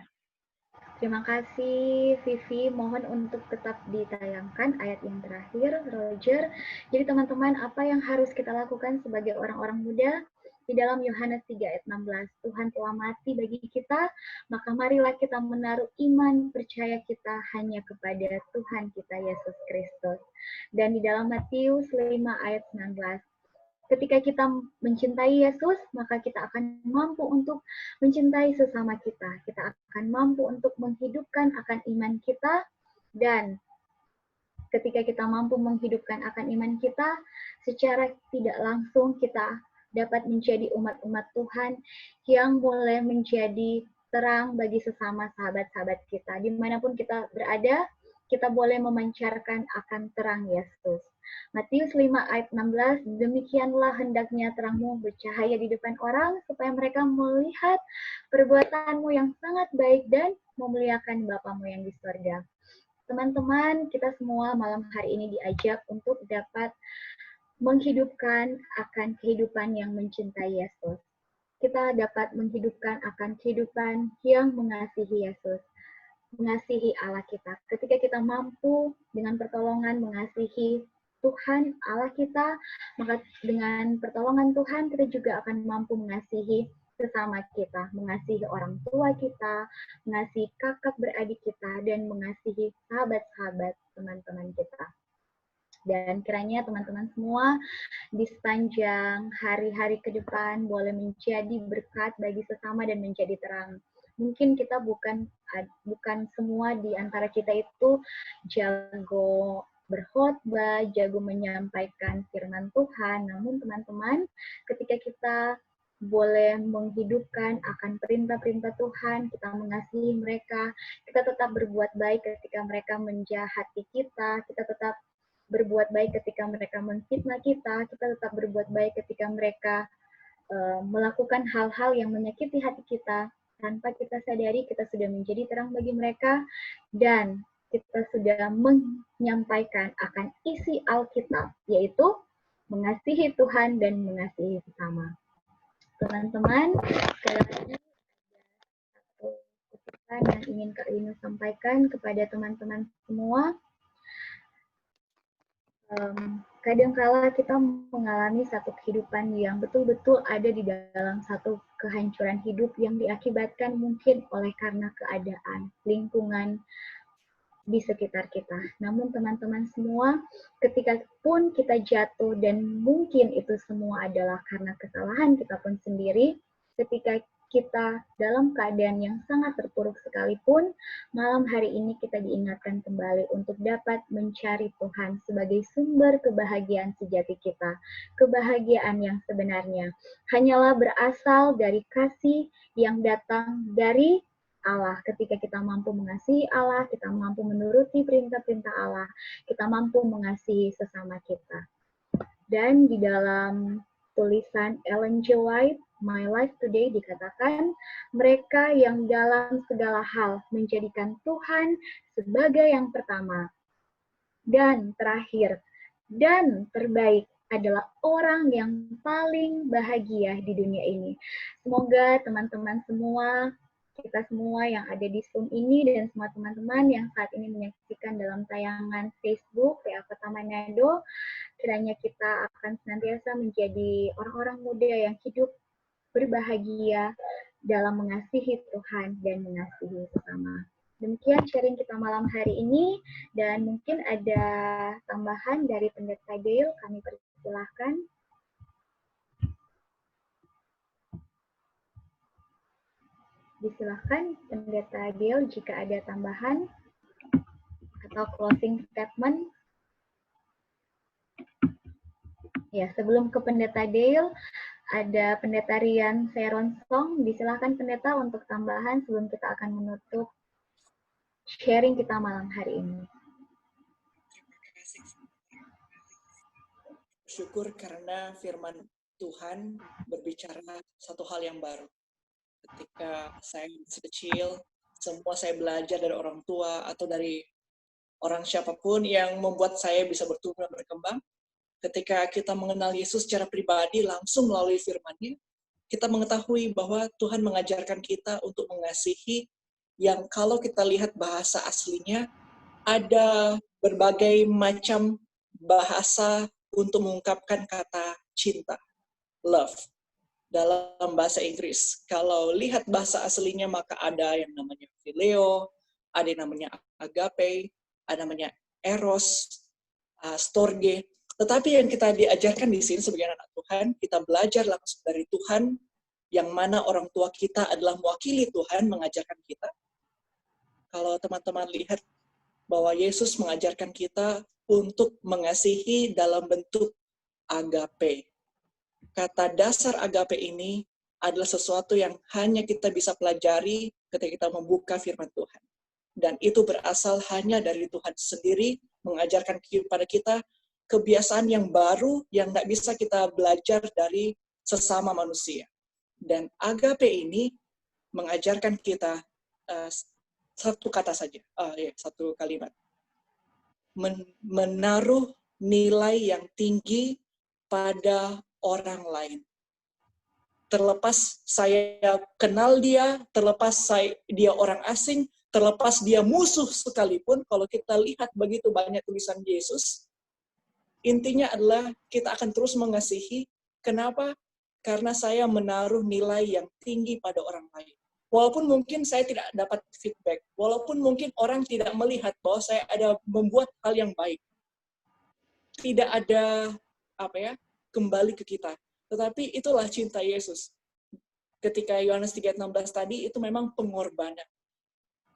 S2: Terima kasih Vivi, mohon untuk tetap ditayangkan ayat yang terakhir, Roger. Jadi teman-teman, apa yang harus kita lakukan sebagai orang-orang muda? Di dalam Yohanes 3 ayat 16, Tuhan telah mati bagi kita, maka marilah kita menaruh iman percaya kita hanya kepada Tuhan kita Yesus Kristus. Dan di dalam Matius 5 ayat 19, ketika kita mencintai Yesus, maka kita akan mampu untuk mencintai sesama kita. Kita akan mampu untuk menghidupkan akan iman kita, dan ketika kita mampu menghidupkan akan iman kita, secara tidak langsung kita dapat menjadi umat-umat Tuhan yang boleh menjadi terang bagi sesama sahabat-sahabat kita. Dimanapun kita berada, kita boleh memancarkan akan terang Yesus. Matius 5 ayat 16, demikianlah hendaknya terangmu bercahaya di depan orang, supaya mereka melihat perbuatanmu yang sangat baik dan memuliakan Bapamu yang di surga. Teman-teman, kita semua malam hari ini diajak untuk dapat menghidupkan akan kehidupan yang mencintai Yesus. Kita dapat menghidupkan akan kehidupan yang mengasihi Yesus, mengasihi Allah kita. Ketika kita mampu dengan pertolongan mengasihi Tuhan Allah kita, maka dengan pertolongan Tuhan kita juga akan mampu mengasihi sesama kita, mengasihi orang tua kita, mengasihi kakak beradik kita, dan mengasihi sahabat-sahabat teman-teman kita. Dan kiranya teman-teman semua di sepanjang hari-hari ke depan boleh menjadi berkat bagi sesama dan menjadi terang. Mungkin kita bukan semua di antara kita itu jago berkhotbah, jago menyampaikan firman Tuhan. Namun teman-teman, ketika kita boleh menghidupkan akan perintah-perintah Tuhan, kita mengasihi mereka, kita tetap berbuat baik ketika mereka menjahati kita, kita tetap berbuat baik ketika mereka menfitnah kita, kita tetap berbuat baik ketika mereka melakukan hal-hal yang menyakiti hati kita, tanpa kita sadari kita sudah menjadi terang bagi mereka, dan kita sudah menyampaikan akan isi Alkitab, yaitu mengasihi Tuhan dan mengasihi sesama. Teman-teman, sekali lagi ada satu pesan yang ingin Kak Inu sampaikan kepada teman-teman semua. Kadangkala kita mengalami satu kehidupan yang betul-betul ada di dalam satu kehancuran hidup yang diakibatkan mungkin oleh karena keadaan, lingkungan, di sekitar kita. Namun teman-teman semua, ketika pun kita jatuh dan mungkin itu semua adalah karena kesalahan kita pun sendiri, ketika kita dalam keadaan yang sangat terpuruk sekalipun, malam hari ini kita diingatkan kembali untuk dapat mencari Tuhan sebagai sumber kebahagiaan sejati kita. Kebahagiaan yang sebenarnya hanyalah berasal dari kasih yang datang dari Allah. Ketika kita mampu mengasihi Allah, kita mampu menuruti perintah-perintah Allah, kita mampu mengasihi sesama kita. Dan di dalam tulisan Ellen G. White, My Life Today dikatakan, mereka yang dalam segala hal menjadikan Tuhan sebagai yang pertama dan terakhir dan terbaik adalah orang yang paling bahagia di dunia ini. Semoga teman-teman semua, kita semua yang ada di Zoom ini dan semua teman-teman yang saat ini menyaksikan dalam tayangan Facebook PA Kota Manado, kiranya kita akan senantiasa menjadi orang-orang muda yang hidup berbahagia dalam mengasihi Tuhan dan mengasihi sesama. Demikian sharing kita malam hari ini, dan mungkin ada tambahan dari Pendeta Dale, kami persilahkan. Disilahkan Pendeta Dale jika ada tambahan atau closing statement. Ya, sebelum ke Pendeta Dale, ada Pendeta Rian Seronsong. Disilahkan Pendeta untuk tambahan sebelum kita akan menutup sharing kita malam hari ini.
S17: Syukur karena firman Tuhan berbicara satu hal yang baru. Ketika saya masih kecil, semua saya belajar dari orang tua atau dari orang siapapun yang membuat saya bisa bertumbuh dan berkembang. Ketika kita mengenal Yesus secara pribadi langsung melalui firman-Nya, kita mengetahui bahwa Tuhan mengajarkan kita untuk mengasihi, yang kalau kita lihat bahasa aslinya, ada berbagai macam bahasa untuk mengungkapkan kata cinta, love, dalam bahasa Inggris. Kalau lihat bahasa aslinya, maka ada yang namanya phileo, ada yang namanya agape, ada namanya eros, storge. Tetapi yang kita diajarkan di sini sebagai anak Tuhan, kita belajar langsung dari Tuhan, yang mana orang tua kita adalah mewakili Tuhan mengajarkan kita. Kalau teman-teman lihat bahwa Yesus mengajarkan kita untuk mengasihi dalam bentuk agape. Kata dasar agape ini adalah sesuatu yang hanya kita bisa pelajari ketika kita membuka firman Tuhan. Dan itu berasal hanya dari Tuhan sendiri, mengajarkan kepada kita kebiasaan yang baru yang tidak bisa kita belajar dari sesama manusia. Dan agape ini mengajarkan kita satu kata saja, satu kalimat. Menaruh nilai yang tinggi pada orang lain. Terlepas saya kenal dia, terlepas dia orang asing, terlepas dia musuh sekalipun, kalau kita lihat begitu banyak tulisan Yesus, intinya adalah kita akan terus mengasihi. Kenapa? Karena saya menaruh nilai yang tinggi pada orang lain. Walaupun mungkin saya tidak dapat feedback, walaupun mungkin orang tidak melihat bahwa saya ada membuat hal yang baik, tidak ada kembali ke kita. Tetapi itulah cinta Yesus. Ketika Yohanes 3:16 tadi, itu memang pengorbanan.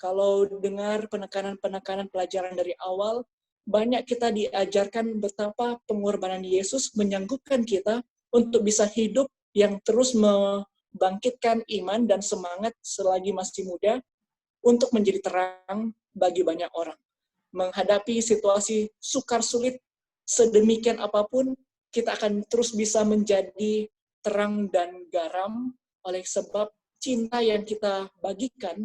S17: Kalau dengar penekanan-penekanan pelajaran dari awal, banyak kita diajarkan betapa pengorbanan Yesus menyanggupkan kita untuk bisa hidup yang terus membangkitkan iman dan semangat selagi masih muda untuk menjadi terang bagi banyak orang. Menghadapi situasi sukar sulit sedemikian apapun, kita akan terus bisa menjadi terang dan garam oleh sebab cinta yang kita bagikan,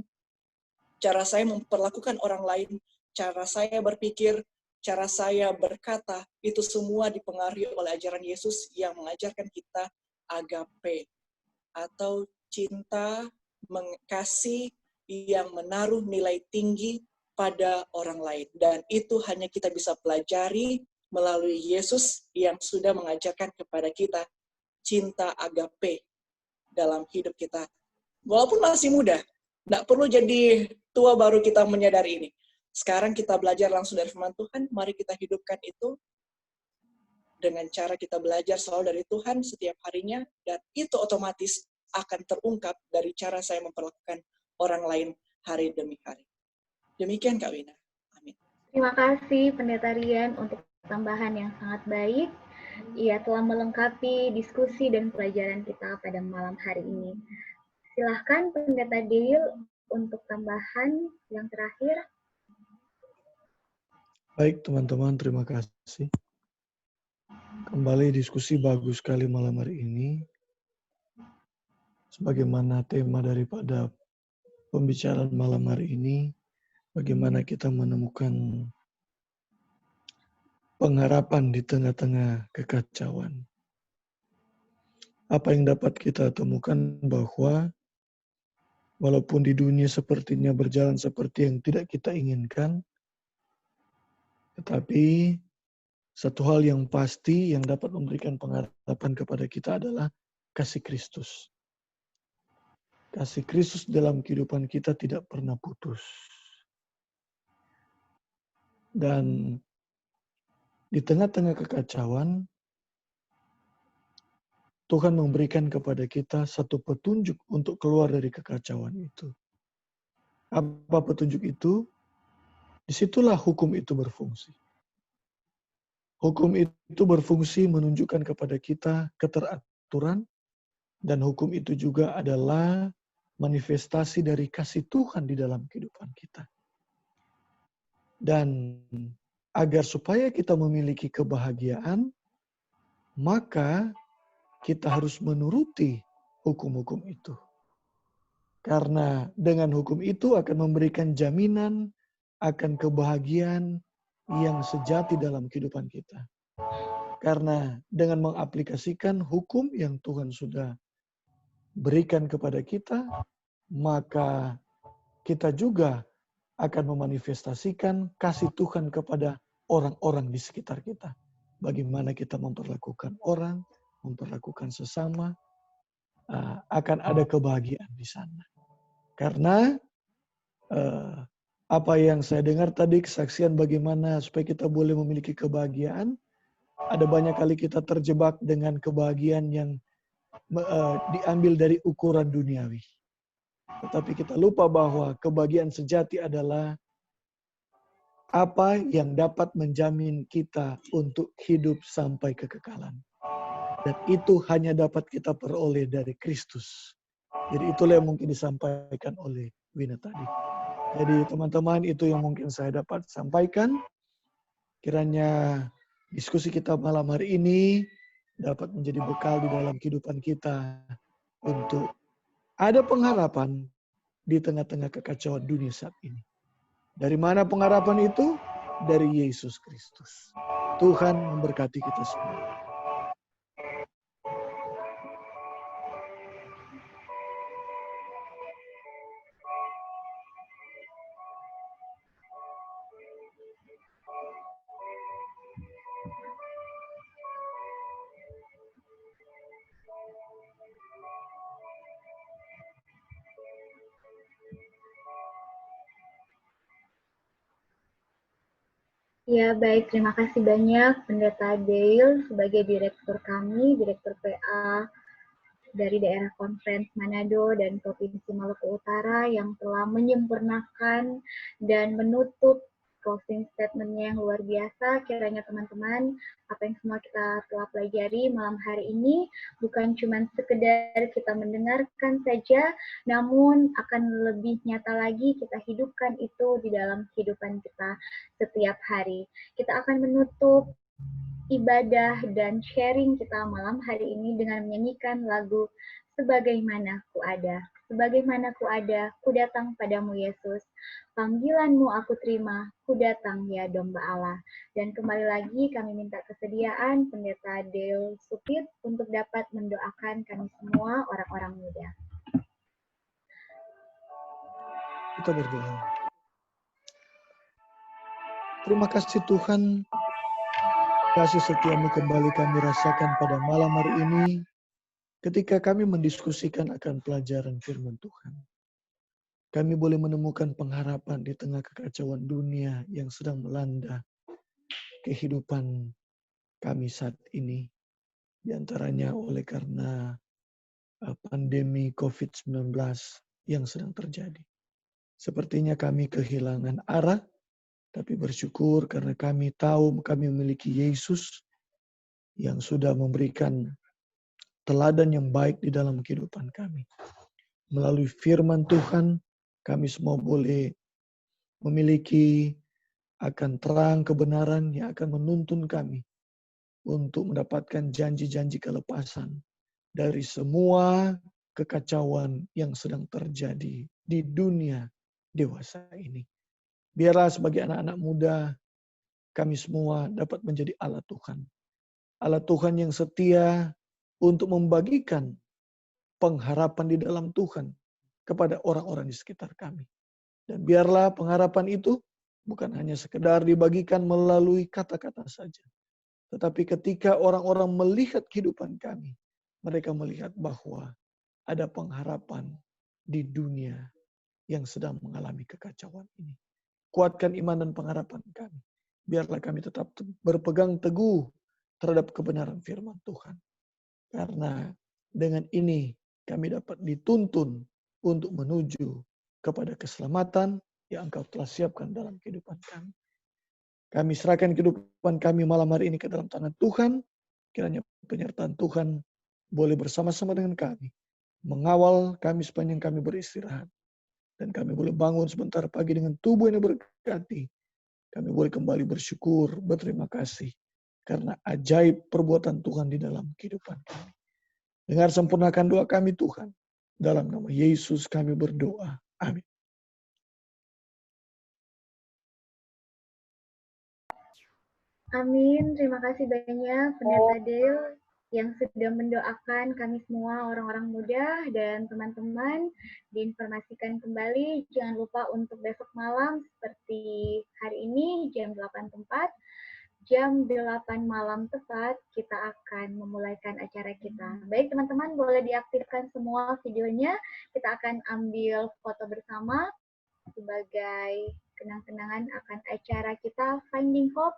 S17: cara saya memperlakukan orang lain, cara saya berpikir, cara saya berkata, itu semua dipengaruhi oleh ajaran Yesus yang mengajarkan kita agape, atau cinta mengasihi yang menaruh nilai tinggi pada orang lain. Dan itu hanya kita bisa pelajari melalui Yesus yang sudah mengajarkan kepada kita cinta agape dalam hidup kita. Walaupun masih muda, tidak perlu jadi tua baru kita menyadari ini. Sekarang kita belajar langsung dari firman Tuhan, mari kita hidupkan itu dengan cara kita belajar selalu dari Tuhan setiap harinya, dan itu otomatis akan terungkap dari cara saya memperlakukan orang lain hari demi hari. Demikian Kak Wina. Amin.
S2: Terima kasih Pendeta Rian untuk tambahan yang sangat baik. Ia telah melengkapi diskusi dan pelajaran kita pada malam hari ini. Silahkan Pendeta Dale untuk tambahan yang terakhir.
S18: Baik teman-teman, terima kasih. Kembali diskusi bagus sekali malam hari ini. Sebagaimana tema daripada pembicaraan malam hari ini, bagaimana kita menemukan pengharapan di tengah-tengah kekacauan. Apa yang dapat kita temukan bahwa walaupun di dunia sepertinya berjalan seperti yang tidak kita inginkan, tetapi satu hal yang pasti yang dapat memberikan pengharapan kepada kita adalah kasih Kristus. Kasih Kristus dalam kehidupan kita tidak pernah putus. Dan di tengah-tengah kekacauan, Tuhan memberikan kepada kita satu petunjuk untuk keluar dari kekacauan itu. Apa petunjuk itu? Disitulah hukum itu berfungsi. Hukum itu berfungsi menunjukkan kepada kita keteraturan, dan hukum itu juga adalah manifestasi dari kasih Tuhan di dalam kehidupan kita. Dan agar supaya kita memiliki kebahagiaan, maka kita harus menuruti hukum-hukum itu. Karena dengan hukum itu akan memberikan jaminan akan kebahagiaan yang sejati dalam kehidupan kita. Karena dengan mengaplikasikan hukum yang Tuhan sudah berikan kepada kita, maka kita juga akan memanifestasikan kasih Tuhan kepada orang-orang di sekitar kita. Bagaimana kita memperlakukan orang, memperlakukan sesama, akan ada kebahagiaan di sana. Karena apa yang saya dengar tadi, kesaksian bagaimana supaya kita boleh memiliki kebahagiaan, ada banyak kali kita terjebak dengan kebahagiaan yang diambil dari ukuran duniawi. Tetapi kita lupa bahwa kebahagiaan sejati adalah apa yang dapat menjamin kita untuk hidup sampai kekekalan. Dan itu hanya dapat kita peroleh dari Kristus. Jadi itulah yang mungkin disampaikan oleh Wina tadi. Jadi teman-teman, itu yang mungkin saya dapat sampaikan. Kiranya diskusi kita malam hari ini dapat menjadi bekal di dalam kehidupan kita untuk ada pengharapan di tengah-tengah kekacauan dunia saat ini. Dari mana pengharapan itu? Dari Yesus Kristus. Tuhan memberkati kita semua.
S2: Ya, baik. Terima kasih banyak Pendeta Dale sebagai direktur kami, direktur PA dari daerah Konferensi Manado dan Provinsi Maluku Utara yang telah menyempurnakan dan menutup closing statement-nya yang luar biasa. Kiranya teman-teman, apa yang semua kita telah pelajari malam hari ini bukan cuma sekedar kita mendengarkan saja, namun akan lebih nyata lagi kita hidupkan itu di dalam kehidupan kita setiap hari. Kita akan menutup ibadah dan sharing kita malam hari ini dengan menyanyikan lagu Sebagaimana Ku Ada. Sebagaimana ku ada, ku datang padamu Yesus. Panggilanmu aku terima, ku datang ya domba Allah. Dan kembali lagi kami minta kesediaan Pendeta Dale Supit untuk dapat mendoakan kami semua orang-orang muda.
S18: Kita berdoa. Terima kasih Tuhan, kasih setiamu kembali kami rasakan pada malam hari ini ketika kami mendiskusikan akan pelajaran firman Tuhan. kami boleh menemukan pengharapan di tengah kekacauan dunia yang sedang melanda kehidupan kami saat ini. Di antaranya oleh karena pandemi COVID-19 yang sedang terjadi. Sepertinya kami kehilangan arah, tapi bersyukur karena kami tahu kami memiliki Yesus yang sudah memberikan teladan yang baik di dalam kehidupan kami. Melalui firman Tuhan, kami semua boleh memiliki akan terang kebenaran yang akan menuntun kami untuk mendapatkan janji-janji kelepasan dari semua kekacauan yang sedang terjadi di dunia dewasa ini. Biarlah sebagai anak-anak muda, kami semua dapat menjadi alat Tuhan. Alat Tuhan yang setia untuk membagikan pengharapan di dalam Tuhan kepada orang-orang di sekitar kami. Dan biarlah pengharapan itu bukan hanya sekedar dibagikan melalui kata-kata saja. Tetapi ketika orang-orang melihat kehidupan kami, mereka melihat bahwa ada pengharapan di dunia yang sedang mengalami kekacauan ini. Kuatkan iman dan pengharapan kami. Biarlah kami tetap berpegang teguh terhadap kebenaran firman Tuhan. Karena dengan ini kami dapat dituntun untuk menuju kepada keselamatan yang Engkau telah siapkan dalam kehidupan kami. Kami serahkan kehidupan kami malam hari ini ke dalam tangan Tuhan. Kiranya penyertaan Tuhan boleh bersama-sama dengan kami, mengawal kami sepanjang kami beristirahat. Dan kami boleh bangun sebentar pagi dengan tubuh yang berkati. Kami boleh kembali bersyukur, berterima kasih. Karena ajaib perbuatan Tuhan di dalam kehidupan kami. Dengar sempurnakan doa kami Tuhan. Dalam nama Yesus kami berdoa. Amin.
S2: Amin. Terima kasih banyak Pendeta Dale yang sudah mendoakan kami semua orang-orang muda dan teman-teman. Diinformasikan kembali, jangan lupa untuk besok malam seperti hari ini jam 8 tepat. Jam 8 malam tepat kita akan memulaikan acara kita. Baik teman-teman, boleh diaktifkan semua videonya. Kita akan ambil foto bersama sebagai kenang-kenangan akan acara kita Finding Hope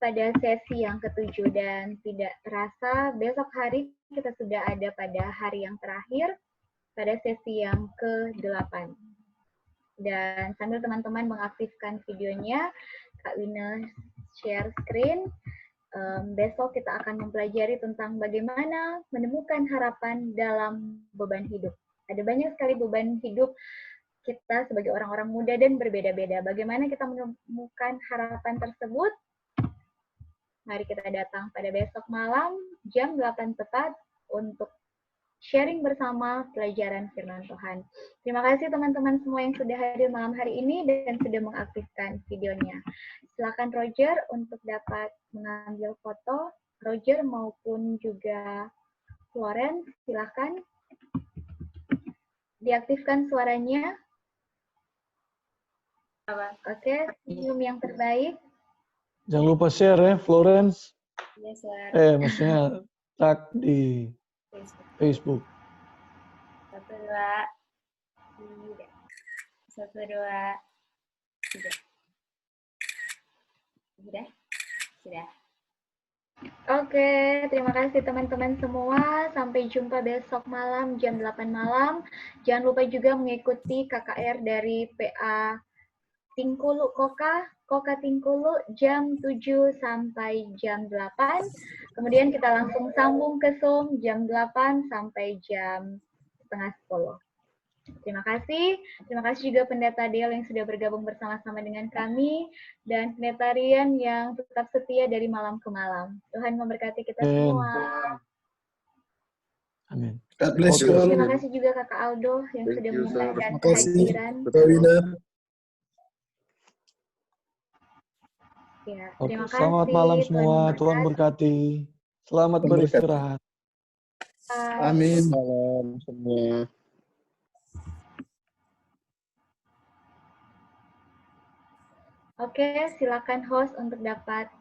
S2: pada sesi yang ke-7. Dan tidak terasa besok hari kita sudah ada pada hari yang terakhir pada sesi yang ke-8. Dan sambil teman-teman mengaktifkan videonya, Kak Wina share screen. Besok kita akan mempelajari tentang bagaimana menemukan harapan dalam beban hidup. Ada banyak sekali beban hidup kita sebagai orang-orang muda dan berbeda-beda. Bagaimana kita menemukan harapan tersebut? Mari kita datang pada besok malam jam 8 tepat untuk sharing bersama pelajaran firman Tuhan. Terima kasih teman-teman semua yang sudah hadir malam hari ini dan sudah mengaktifkan videonya. Silakan Roger untuk dapat mengambil foto. Roger maupun juga Florence, silakan diaktifkan suaranya. Oke, senyum yang terbaik.
S18: Jangan lupa share ya, Florence.
S14: Yes, sir.
S18: Maksudnya tag di Facebook.
S14: 1, 2, 3. 1, 2, 3. Sudah.
S2: Oke, terima kasih teman-teman semua. Sampai jumpa besok malam jam 8 malam. Jangan lupa juga mengikuti KKR dari PA Tingkulu Koka Tingkulu jam 7 sampai jam 8. Kemudian kita langsung sambung ke Zoom jam 8 sampai jam setengah 10. Terima kasih juga Pendeta Dale yang sudah bergabung bersama-sama dengan kami, dan Pendeta Rian yang tetap setia dari malam ke malam. Tuhan memberkati kita semua.
S18: Amin.
S19: God bless you.
S2: Terima kasih juga Kakak Aldo yang sudah menyempatkan kehadiran. Ya, terima kasih.
S18: Selamat malam semua. Tuhan berkati. Selamat beristirahat.
S19: Amin.
S9: Malam semua.
S2: Oke, silakan host untuk dapat